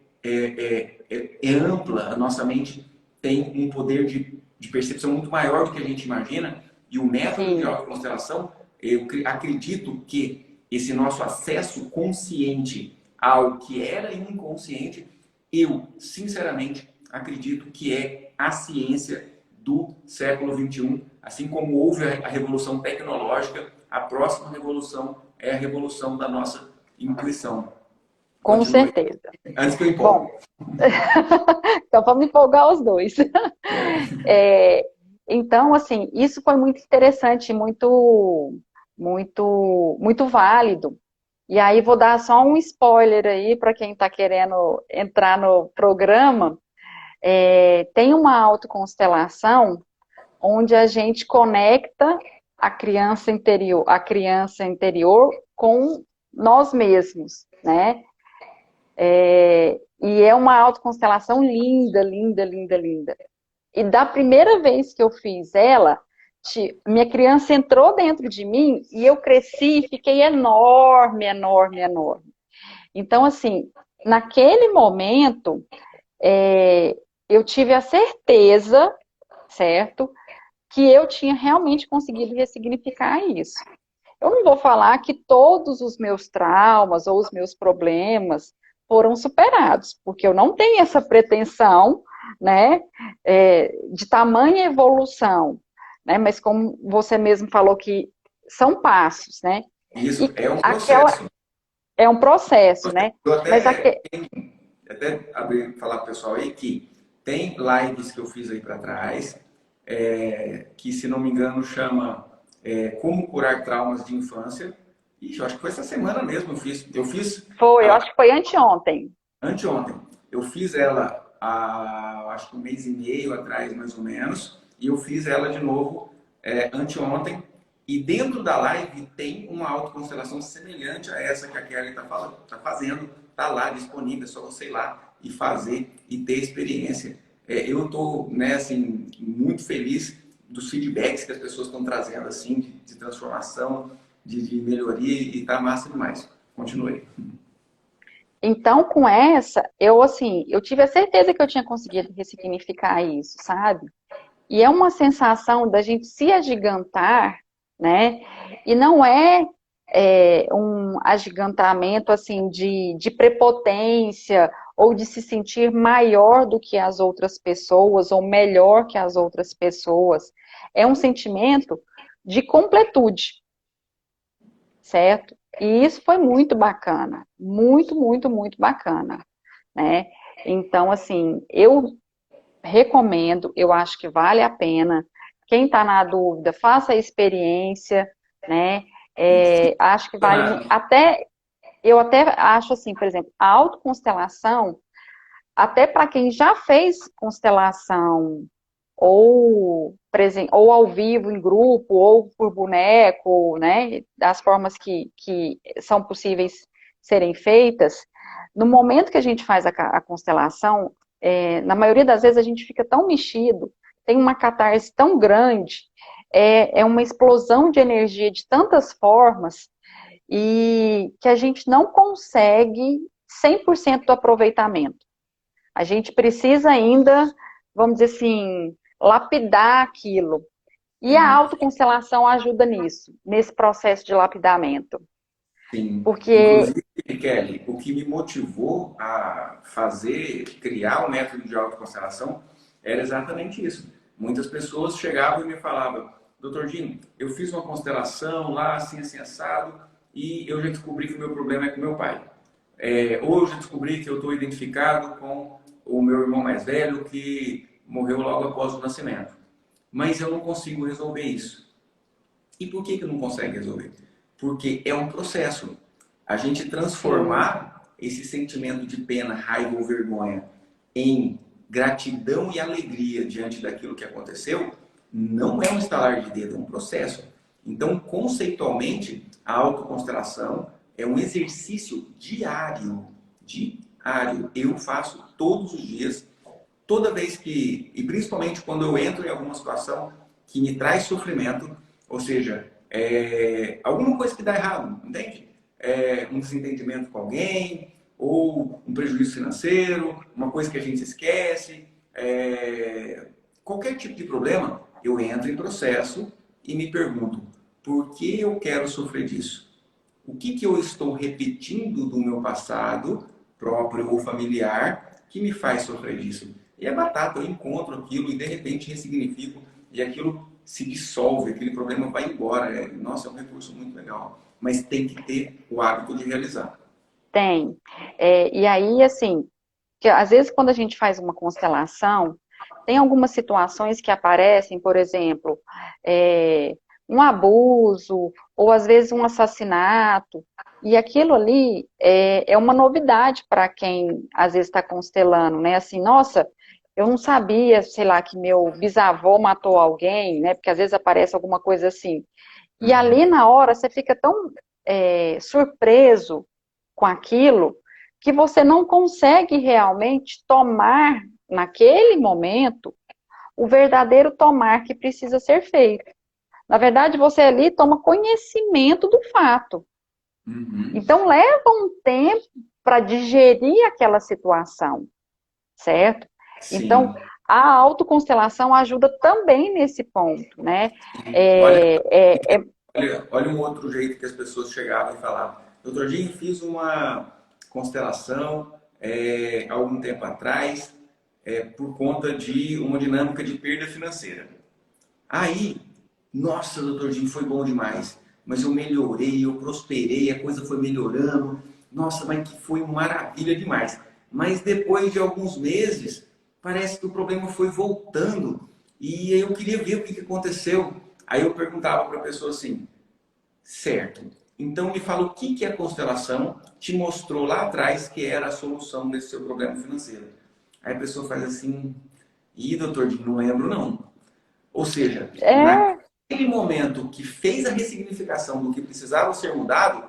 ampla, a nossa mente tem um poder de percepção muito maior do que a gente imagina. E o método de Sim. autoconstelação, eu acredito que esse nosso acesso consciente ao que era inconsciente, eu, sinceramente, acredito que é a ciência do século XXI. Assim como houve a revolução tecnológica, a próxima revolução é a revolução da nossa intuição. Com Continue. certeza. Antes que eu Bom, empolgue. então vamos empolgar os dois. É, então, assim, isso foi muito interessante, muito válido. E aí vou dar só um spoiler aí para quem está querendo entrar no programa. Tem uma autoconstelação onde a gente conecta a criança interior com nós mesmos, né? E é uma autoconstelação linda, linda, linda, linda. E da primeira vez que eu fiz ela, minha criança entrou dentro de mim e eu cresci, fiquei enorme, enorme, enorme. Então, assim, naquele momento, eu tive a certeza, certo, que eu tinha realmente conseguido ressignificar isso. Eu não vou falar que todos os meus traumas ou os meus problemas foram superados, porque eu não tenho essa pretensão, né, de tamanha evolução, né, mas como você mesmo falou que são passos, né, Isso e é um aquela processo. é um processo, né, Eu mas até abrir, falar para o pessoal aí que tem lives que eu fiz aí para trás, que se não me engano chama Como Curar Traumas de Infância. Ixi, eu acho que foi essa semana mesmo eu fiz a eu live acho que foi anteontem. anteontem. Eu fiz ela há acho que um mês e meio atrás, mais ou menos, e eu fiz ela de novo anteontem. E dentro da live tem uma autoconstelação semelhante a essa que a Kelly está fazendo. Está lá disponível, é só você ir lá e fazer e ter experiência. Eu estou, né, assim, muito feliz dos feedbacks que as pessoas estão trazendo, assim, de transformação, de melhoria, e está massa demais. Continue. Então, com essa, eu assim, eu tive a certeza que eu tinha conseguido ressignificar isso, sabe? E é uma sensação da gente se agigantar, né? E não um agigantamento assim de prepotência ou de se sentir maior do que as outras pessoas ou melhor que as outras pessoas. É um sentimento de completude, certo? E isso foi muito bacana, muito, muito, muito bacana, né? Então, assim, eu recomendo, eu acho que vale a pena. Quem está na dúvida, faça a experiência, né? Acho que vale até, eu até acho assim, por exemplo, a autoconstelação, até para quem já fez constelação ou ao vivo, em grupo, ou por boneco, né? Das formas que são possíveis serem feitas, no momento que a gente faz a constelação, na maioria das vezes a gente fica tão mexido, tem uma catarse tão grande, é uma explosão de energia de tantas formas, e que a gente não consegue 100% do aproveitamento. A gente precisa ainda, vamos dizer assim, lapidar aquilo. E a Sim. autoconstelação ajuda nisso, nesse processo de lapidamento. Sim. Porque, Inclusive, Kelly, o que me motivou a criar o método de autoconstelação era exatamente isso. Muitas pessoas chegavam e me falavam, doutor Dino, eu fiz uma constelação lá, assim, assim, assado, e eu já descobri que o meu problema é com meu pai. Ou eu já descobri que eu estou identificado com o meu irmão mais velho que morreu logo após o nascimento. Mas eu não consigo resolver isso. E por que não consegue resolver? Porque é um processo. A gente sim, transformar esse sentimento de pena, raiva ou vergonha em gratidão e alegria diante daquilo que aconteceu, não é um estalar de dedo, é um processo. Então, conceitualmente, a autoconstelação é um exercício diário. Diário. Eu faço todos os dias, toda vez que, e principalmente quando eu entro em alguma situação que me traz sofrimento, ou seja, alguma coisa que dá errado, entende? Um desentendimento com alguém, ou um prejuízo financeiro, uma coisa que a gente esquece, qualquer tipo de problema, eu entro em processo e me pergunto, por que eu quero sofrer disso? O que, que eu estou repetindo do meu passado, próprio ou familiar, que me faz sofrer disso? E é batata, eu encontro aquilo e de repente ressignifico e aquilo se dissolve, aquele problema vai embora. Nossa, é um recurso muito legal. Mas tem que ter o hábito de realizar. tem. E aí, assim, que às vezes quando a gente faz uma constelação, tem algumas situações que aparecem, por exemplo, um abuso, ou às vezes um assassinato, e aquilo ali é uma novidade para quem às vezes está constelando, né? Assim, nossa, eu não sabia, sei lá, que meu bisavô matou alguém, né? Porque às vezes aparece alguma coisa assim. E ali Uhum. na hora você fica tão surpreso com aquilo que você não consegue realmente tomar, naquele momento, o verdadeiro tomar que precisa ser feito. Na verdade, você ali toma conhecimento do fato. Uhum. Então, leva um tempo para digerir aquela situação, certo? Então, Sim. a autoconstelação ajuda também nesse ponto, né? Olha, É, é, é, olha um outro jeito que as pessoas chegavam e falavam. Doutor Jim, fiz uma constelação há algum tempo atrás por conta de uma dinâmica de perda financeira. Aí, nossa, doutor Jim, foi bom demais. Mas eu melhorei, eu prosperei, a coisa foi melhorando. Nossa, mas que foi maravilha demais. Mas depois de alguns meses, parece que o problema foi voltando. E eu queria ver o que aconteceu. Aí eu perguntava para a pessoa assim: certo, então me fala o que a constelação te mostrou lá atrás que era a solução desse seu problema financeiro. Aí a pessoa faz assim: ih, doutor Jim, não lembro não. Ou seja, é, naquele momento que fez a ressignificação do que precisava ser mudado,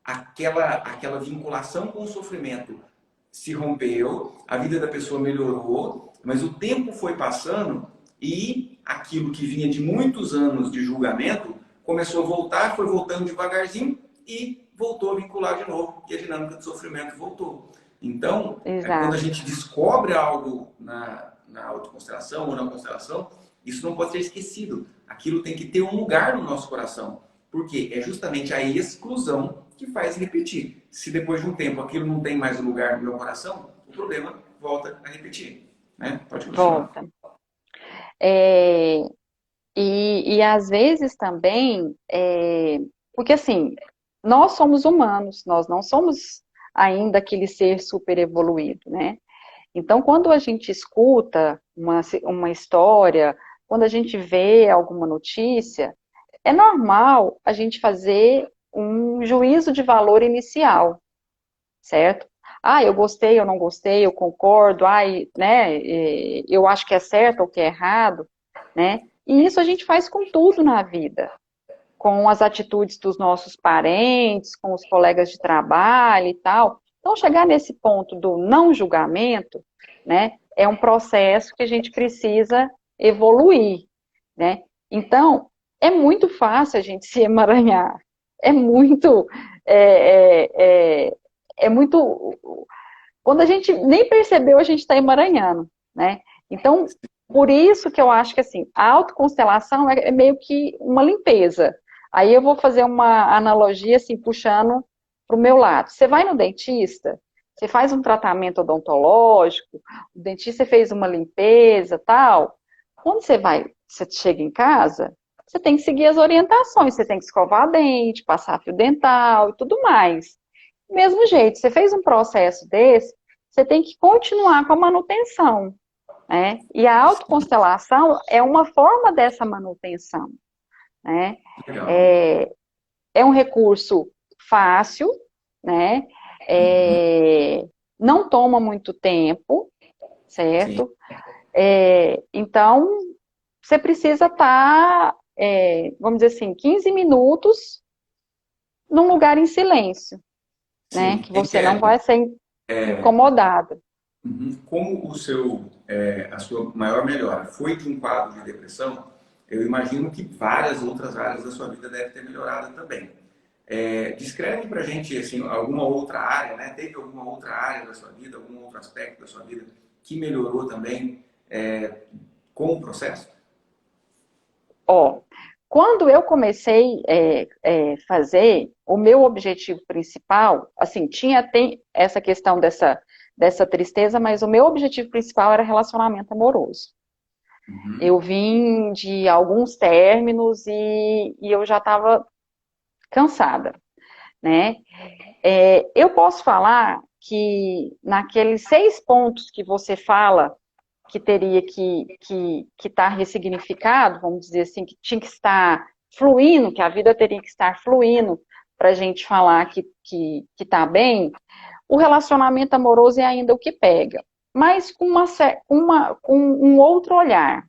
aquela vinculação com o sofrimento se rompeu, a vida da pessoa melhorou, mas o tempo foi passando e aquilo que vinha de muitos anos de julgamento começou a voltar, foi voltando devagarzinho e voltou a vincular de novo e a dinâmica de sofrimento voltou. Então, quando a exato. gente descobre algo na autoconstelação ou na constelação, isso não pode ser esquecido. Aquilo tem que ter um lugar no nosso coração. Porque é justamente a exclusão que faz repetir. Se depois de um tempo aquilo não tem mais lugar no meu coração, o problema volta a repetir. Né? Pode continuar. Volta. É, e às vezes também, porque assim, nós somos humanos, nós não somos ainda aquele ser super evoluído, né? Então, quando a gente escuta uma história, quando a gente vê alguma notícia, é normal a gente fazer um juízo de valor inicial, certo? Ah, eu gostei, eu não gostei, eu concordo, ai, né, eu acho que é certo ou que é errado, né? E isso a gente faz com tudo na vida, com as atitudes dos nossos parentes, com os colegas de trabalho e tal. Então, chegar nesse ponto do não julgamento, né, é um processo que a gente precisa evoluir, né? Então, é muito fácil a gente se emaranhar, é muito, é, é, é, é muito, quando a gente nem percebeu, a gente está emaranhando, né? Então, por isso que eu acho que assim, a autoconstelação é meio que uma limpeza. Aí eu vou fazer uma analogia assim, puxando para o meu lado. Você vai no dentista, você faz um tratamento odontológico, o dentista fez uma limpeza, tal. Quando você chega em casa, você tem que seguir as orientações, você tem que escovar dente, passar fio dental e tudo mais. Do mesmo jeito, você fez um processo desse, você tem que continuar com a manutenção, né? E a autoconstelação é uma forma dessa manutenção, né? Legal. É, é um recurso fácil, né? Uhum. Não toma muito tempo, Sim, certo? Então, você precisa estar, vamos dizer assim, 15 minutos num lugar em silêncio, né? sim. Que Em você não Kelly, vai ser incomodado. uhum, como a sua maior melhora foi de um quadro de depressão, eu imagino que várias outras áreas da sua vida devem ter melhorado também. Descreve pra gente assim, alguma outra área, né? Teve alguma outra área da sua vida, algum outro aspecto da sua vida que melhorou também com o processo? Ó, quando eu comecei fazer, o meu objetivo principal, assim, tem essa questão dessa tristeza, mas o meu objetivo principal era relacionamento amoroso. Uhum. Eu vim de alguns términos e eu já estava cansada, né? Eu posso falar que naqueles 6 pontos que você fala que teria que estar ressignificado, vamos dizer assim, que tinha que estar fluindo, que a vida teria que estar fluindo para a gente falar que está bem, o relacionamento amoroso é ainda o que pega, mas com um outro olhar.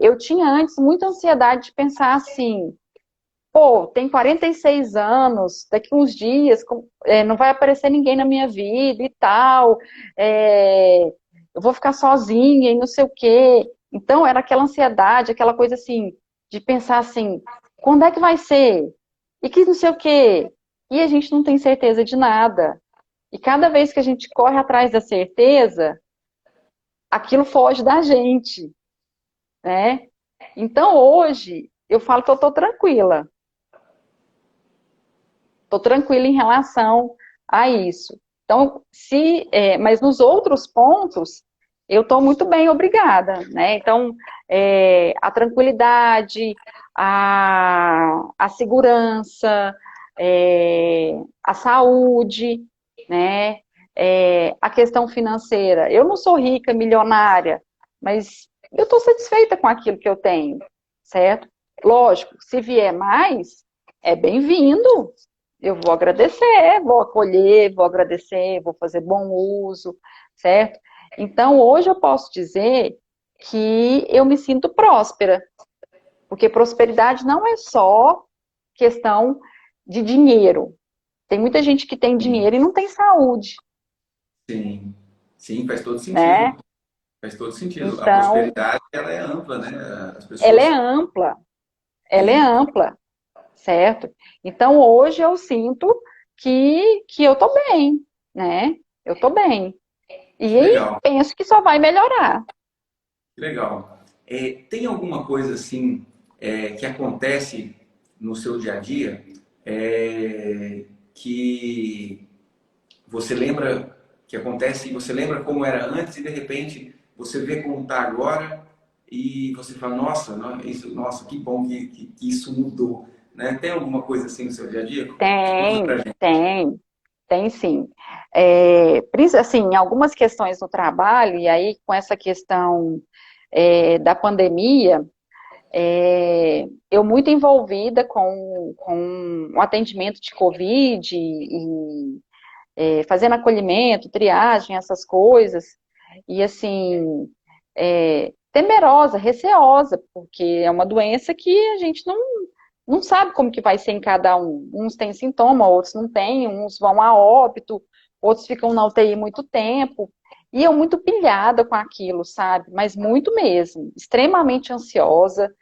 Eu tinha antes muita ansiedade de pensar assim, pô, tem 46 anos, daqui uns dias não vai aparecer ninguém na minha vida e tal, é, eu vou ficar sozinha e não sei o quê. Então, era aquela ansiedade, aquela coisa assim, de pensar assim, quando é que vai ser? E que não sei o quê. E a gente não tem certeza de nada. E cada vez que a gente corre atrás da certeza, aquilo foge da gente, né? Então, hoje, eu falo que eu tô tranquila. Estou tranquila em relação a isso. Então, mas nos outros pontos, eu estou muito bem, obrigada, né? Então, a tranquilidade, a segurança, a saúde, né? A questão financeira. Eu não sou rica, milionária, mas eu estou satisfeita com aquilo que eu tenho, certo? Lógico, se vier mais, é bem-vindo, eu vou agradecer, vou acolher, vou agradecer, vou fazer bom uso, certo? Então, hoje eu posso dizer que eu me sinto próspera, porque prosperidade não é só questão de dinheiro. Tem muita gente que tem Sim, dinheiro e não tem saúde, sim, sim, faz todo né? sentido. Faz todo sentido. A Então, prosperidade, ela é ampla, né? As ela é pessoas ampla, ela é têm. ampla, certo? Então, hoje eu sinto que eu tô bem, né? Eu tô bem. E Que aí legal, penso que só vai melhorar. que legal. Tem alguma coisa assim que acontece no seu dia a dia que você lembra que acontece e você lembra como era antes e de repente você vê como está agora e você fala, nossa, nossa, que bom que isso mudou, né? Tem alguma coisa assim no seu dia a dia? Conta pra Tem, gente. tem sim. Assim, em algumas questões no trabalho, e aí com essa questão da pandemia, eu muito envolvida com o atendimento de Covid e fazendo acolhimento, triagem, essas coisas, e assim, temerosa, receosa, porque é uma doença que a gente não sabe como que vai ser em cada um. Uns têm sintoma, outros não têm, uns vão a óbito, outros ficam na UTI muito tempo. E eu muito pilhada com aquilo, sabe? Mas muito mesmo, extremamente ansiosa,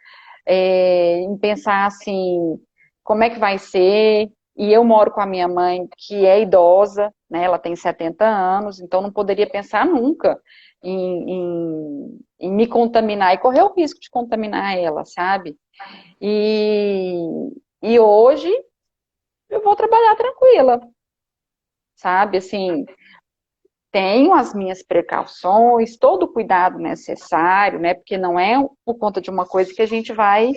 em pensar assim, como é que vai ser? E eu moro com a minha mãe, que é idosa, né? Ela tem 70 anos, então não poderia pensar nunca em me contaminar e correr o risco de contaminar ela, sabe? E, e hoje eu vou trabalhar tranquila, sabe? Assim, tenho as minhas precauções, todo o cuidado necessário, né? Porque não é por conta de uma coisa que a gente vai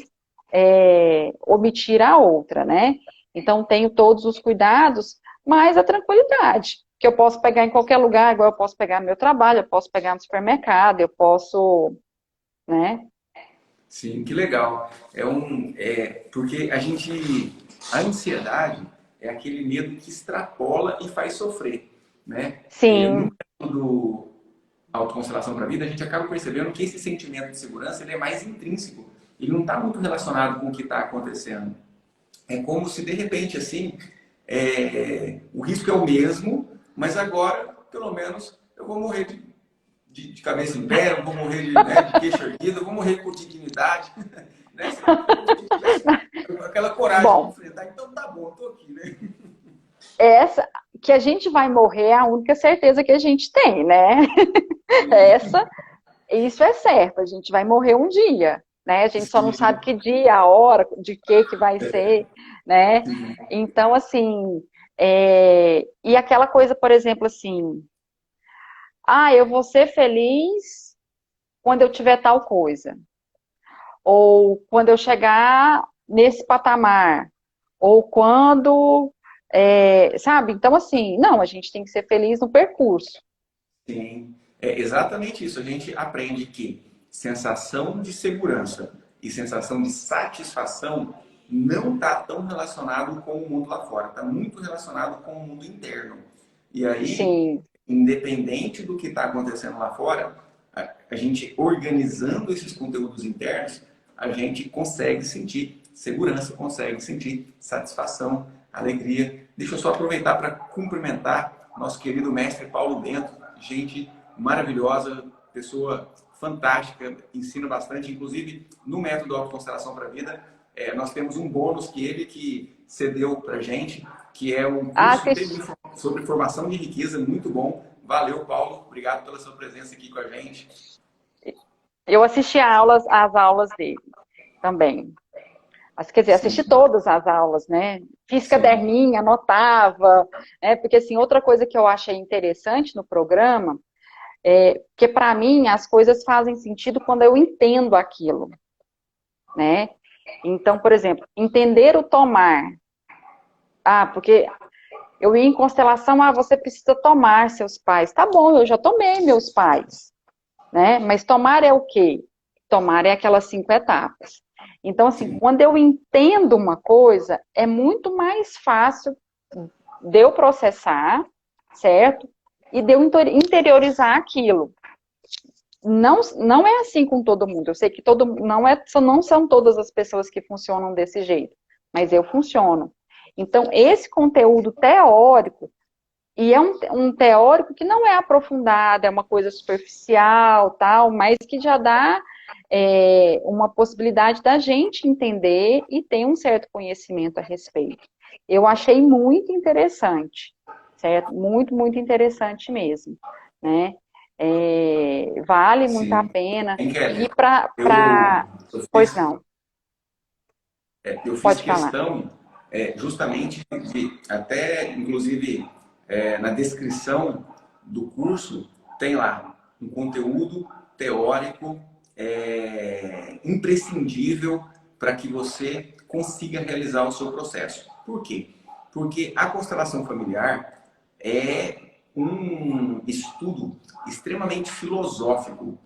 omitir a outra, né? Então, tenho todos os cuidados, mas a tranquilidade, que eu posso pegar em qualquer lugar, igual eu posso pegar no meu trabalho, eu posso pegar no supermercado, eu posso, né? Sim, que legal. Porque a ansiedade, é aquele medo que extrapola e faz sofrer, né? No Sim, método do autoconstelação para a vida, a gente acaba percebendo que esse sentimento de segurança ele é mais intrínseco. Ele não está muito relacionado com o que está acontecendo. É como se, de repente, assim, o risco é o mesmo, mas agora, pelo menos, eu vou morrer de cabeça em pé, eu vou morrer de queixo erguido, eu vou morrer com dignidade. Né? Como se tivesse aquela coragem de bom, enfrentar. Então, tá bom, estou aqui, né? essa que a gente vai morrer é a única certeza que a gente tem, né? Essa, isso é certo, a gente vai morrer um dia, né? A gente só não sabe Sim, que dia, a hora, de que vai ser, né? sim, Então, assim, e aquela coisa, por exemplo, assim, eu vou ser feliz quando eu tiver tal coisa, ou quando eu chegar nesse patamar, ou quando, sabe? Então, assim, não, a gente tem que ser feliz no percurso. sim. É exatamente isso. A gente aprende que sensação de segurança e sensação de satisfação não está tão relacionado com o mundo lá fora, está muito relacionado com o mundo interno. E aí, Sim, independente do que está acontecendo lá fora, a gente organizando esses conteúdos internos, a gente consegue sentir segurança, consegue sentir satisfação, alegria. Deixa eu só aproveitar para cumprimentar nosso querido mestre Paulo Bento, gente maravilhosa, pessoa fantástica, ensina bastante, inclusive no método Autoconstelação para a Vida, nós temos um bônus que ele que cedeu para gente, que é um curso assisti, sobre formação de riqueza, muito bom. Valeu, Paulo, obrigado pela sua presença aqui com a gente. eu assisti às aulas dele também. Quer dizer, assisti Sim, todas as aulas, né? Fiz sim, caderninho, anotava, né? Porque, assim, outra coisa que eu achei interessante no programa que, para mim, as coisas fazem sentido quando eu entendo aquilo, né? Então, por exemplo, entender o tomar. Porque eu ia em constelação, você precisa tomar seus pais. Tá bom, eu já tomei meus pais, né? Mas tomar é o quê? Tomar é aquelas 5 etapas. Então, assim, sim, quando eu entendo uma coisa, é muito mais fácil de eu processar, certo? E de eu interiorizar aquilo. Não, não é assim com todo mundo. Eu sei que não são todas as pessoas que funcionam desse jeito, mas eu funciono. Então, esse conteúdo teórico, e é um teórico que não é aprofundado, é uma coisa superficial, tal, mas que já dá uma possibilidade da gente entender e ter um certo conhecimento a respeito. Eu achei muito interessante, certo? Muito, muito interessante mesmo, né? Vale muito a sim. pena. Hein, E Kelly? para. Eu Pois fiz, não, eu fiz pode falar. questão justamente de, até inclusive na descrição do curso, tem lá um conteúdo teórico imprescindível para que você consiga realizar o seu processo. Por quê? Porque a constelação familiar é um estudo extremamente filosófico.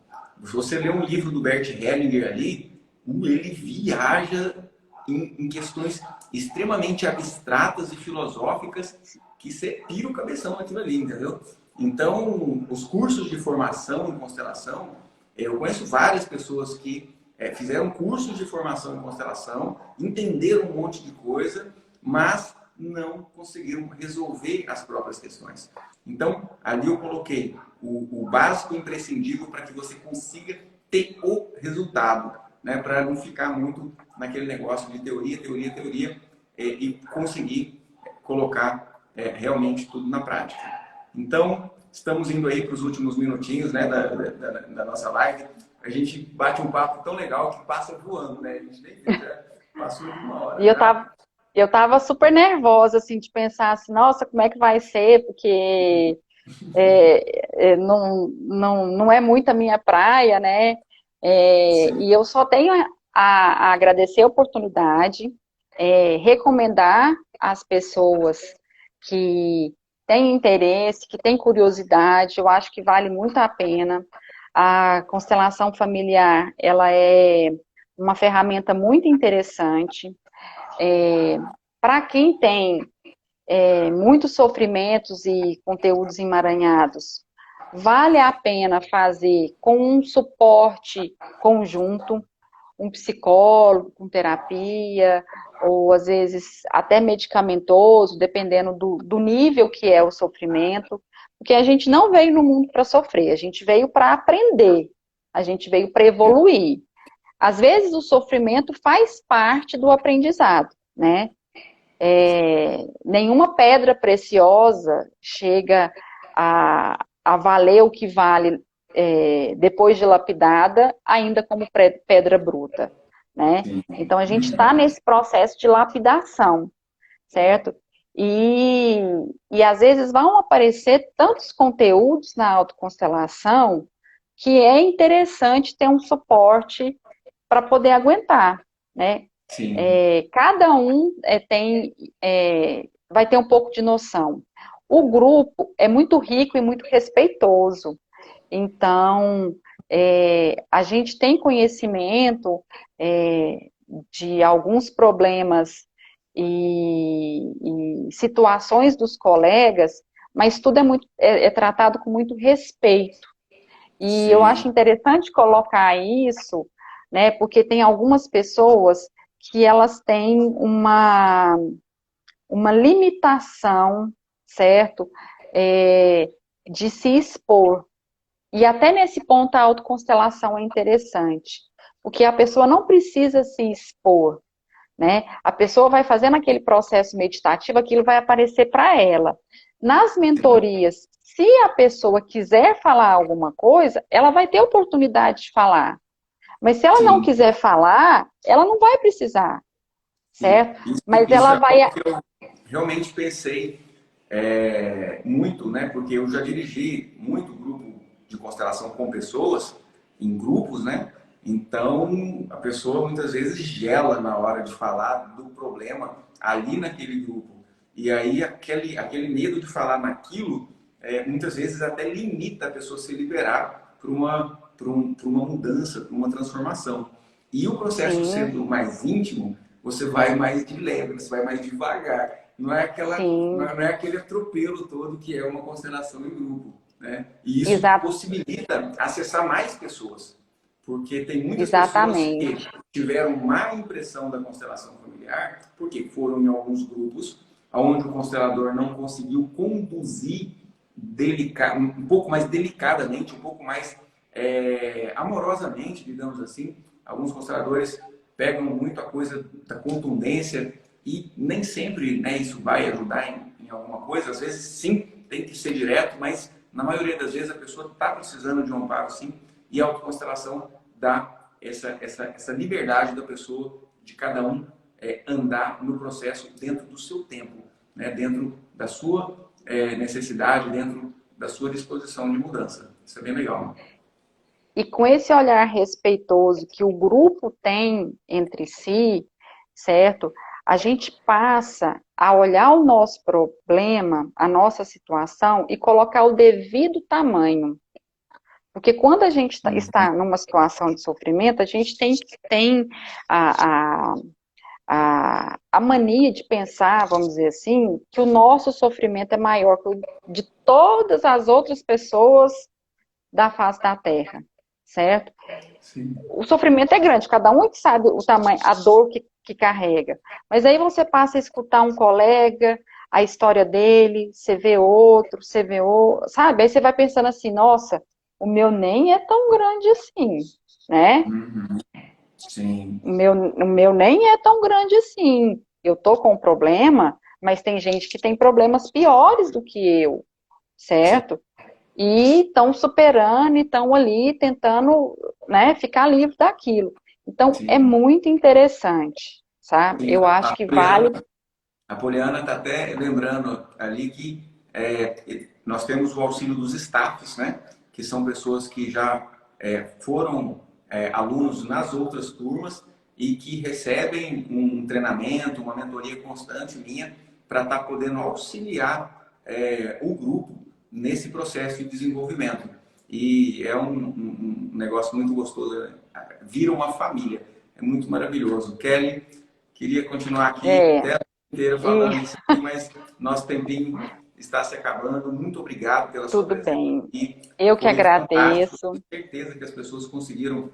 Se você lê um livro do Bert Hellinger ali, ele viaja em questões extremamente abstratas e filosóficas que você pira o cabeção naquilo ali, entendeu? Então, os cursos de formação em constelação, eu conheço várias pessoas que fizeram cursos de formação em constelação, entenderam um monte de coisa, mas não conseguiram resolver as próprias questões. Então, ali eu coloquei o básico imprescindível para que você consiga ter o resultado, né? Para não ficar muito naquele negócio de teoria, teoria, teoria, e conseguir colocar realmente tudo na prática. Então, estamos indo aí para os últimos minutinhos, né, da nossa live. A gente bate um papo tão legal que passa voando, né? A gente nem vê, já passou de 1 hora E já. eu tava super nervosa, assim, de pensar assim, nossa, como é que vai ser? Porque não é muito a minha praia, né? E Sim, eu só tenho a agradecer a oportunidade, recomendar às pessoas que têm interesse, que têm curiosidade, eu acho que vale muito a pena. A constelação familiar, ela é uma ferramenta muito interessante. Para quem tem muitos sofrimentos e conteúdos emaranhados, vale a pena fazer com um suporte conjunto, um psicólogo com terapia, ou às vezes até medicamentoso, dependendo do nível que é o sofrimento, porque a gente não veio no mundo para sofrer, a gente veio para aprender, a gente veio para evoluir. Às vezes o sofrimento faz parte do aprendizado, né? Nenhuma pedra preciosa chega a valer o que vale depois de lapidada, ainda como pedra bruta, né? Então a gente está nesse processo de lapidação, certo? E às vezes vão aparecer tantos conteúdos na autoconstelação que é interessante ter um suporte para poder aguentar, né? Cada um vai ter um pouco de noção. O grupo é muito rico e muito respeitoso. Então, a gente tem conhecimento de alguns problemas e situações dos colegas, mas tudo é tratado com muito respeito. E eu acho interessante colocar isso, né, porque tem algumas pessoas que elas têm uma limitação, certo? De se expor. E até nesse ponto a autoconstelação é interessante, porque a pessoa não precisa se expor, né? A pessoa vai fazendo aquele processo meditativo, aquilo vai aparecer para ela. Nas mentorias, se a pessoa quiser falar alguma coisa, ela vai ter oportunidade de falar. Mas se ela não quiser falar, ela não vai precisar, certo? Mas Isso ela é vai... algo que eu realmente pensei muito, né? Porque eu já dirigi muito grupo de constelação com pessoas, em grupos, né? Então, a pessoa muitas vezes gela na hora de falar do problema ali naquele grupo. E aí, aquele medo de falar naquilo, muitas vezes até limita a pessoa se liberar para uma mudança, para uma transformação. E o processo sendo mais íntimo, você vai mais de leve, você vai mais devagar. Não é aquele atropelo todo que é uma constelação em grupo, né? E isso possibilita acessar mais pessoas, porque tem muitas pessoas que tiveram má impressão da constelação familiar, porque foram em alguns grupos onde o constelador não conseguiu conduzir um pouco mais delicadamente, um pouco mais amorosamente, digamos assim. Alguns consteladores pegam muito a coisa da contundência e nem sempre, né, isso vai ajudar em alguma coisa. Às vezes, sim, tem que ser direto, mas na maioria das vezes a pessoa está precisando de um amparo, sim, e a autoconstelação dá essa liberdade da pessoa, de cada um andar no processo dentro do seu tempo, né, dentro da sua necessidade, dentro da sua disposição de mudança. Isso é bem legal. E com esse olhar respeitoso que o grupo tem entre si, certo? A gente passa a olhar o nosso problema, a nossa situação e colocar o devido tamanho. Porque quando a gente está numa situação de sofrimento, a gente tem a mania de pensar, vamos dizer assim, que o nosso sofrimento é maior que o de todas as outras pessoas da face da Terra, certo? Sim. O sofrimento é grande, cada um que sabe o tamanho, a dor que carrega. Mas aí você passa a escutar um colega, a história dele, você vê outro, sabe? Aí você vai pensando assim, nossa, o meu nem é tão grande assim, né? Sim. O meu nem é tão grande assim. Eu tô com um problema, mas tem gente que tem problemas piores do que eu, certo? E estão superando, e estão ali tentando, né, ficar livre daquilo. Então, é muito interessante, sabe? Sim, Eu acho que vale... A Poliana está até lembrando ali que nós temos o auxílio dos staffs, né? Que são pessoas que já foram alunos nas outras turmas e que recebem um treinamento, uma mentoria constante minha para estar podendo auxiliar o grupo nesse processo de desenvolvimento. E é um negócio muito gostoso, né? Vira uma família. É muito maravilhoso. Kelly, queria continuar aqui até inteira falando isso aqui, mas nosso tempinho está se acabando. Muito obrigado pela sua Tudo presença bem. aqui. Eu que Foi fantástico. agradeço. Tenho certeza que as pessoas conseguiram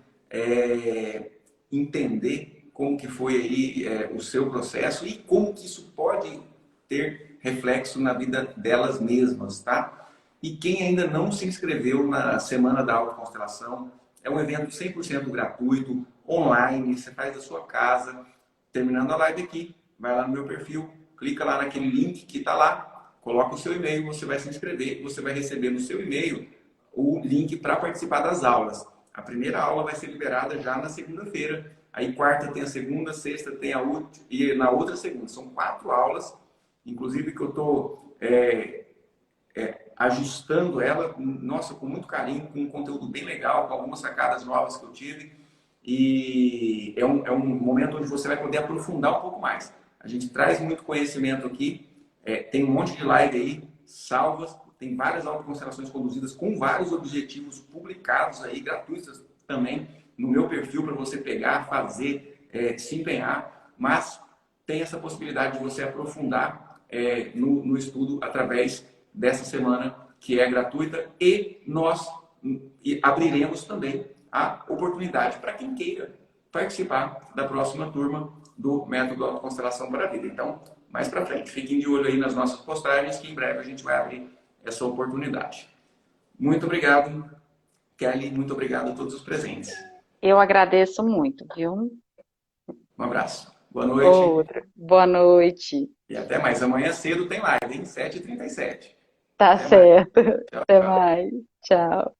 entender como que foi aí o seu processo e como que isso pode ter reflexo na vida delas mesmas, tá? E quem ainda não se inscreveu na Semana da Autoconstelação, é um evento 100% gratuito, online, você faz da sua casa. Terminando a live aqui, vai lá no meu perfil, clica lá naquele link que está lá, coloca o seu e-mail, você vai se inscrever, você vai receber no seu e-mail o link para participar das aulas. A primeira aula vai ser liberada já na segunda-feira. Aí quarta tem a segunda, sexta tem a outra e na outra segunda. São 4 aulas, inclusive que eu estou ajustando ela, nossa, com muito carinho, com um conteúdo bem legal, com algumas sacadas novas que eu tive. E é um momento onde você vai poder aprofundar um pouco mais. A gente traz muito conhecimento aqui, tem um monte de live aí, salvas, tem várias autoconstelações conduzidas com vários objetivos publicados aí, gratuitos também, no meu perfil para você pegar, fazer, se empenhar, mas tem essa possibilidade de você aprofundar no estudo através dessa semana que é gratuita e nós abriremos também a oportunidade para quem queira participar da próxima turma do Método Autoconstelação para a Vida. Então, mais para frente, fiquem de olho aí nas nossas postagens que em breve a gente vai abrir essa oportunidade. Muito obrigado, Kelly, muito obrigado a todos os presentes. Eu agradeço muito, viu? Um abraço. Boa noite. Outra. Boa noite. E até mais. Amanhã cedo tem live, hein? 7h37. Tá Até mais. certo. Tchau, Até tchau. mais. Tchau.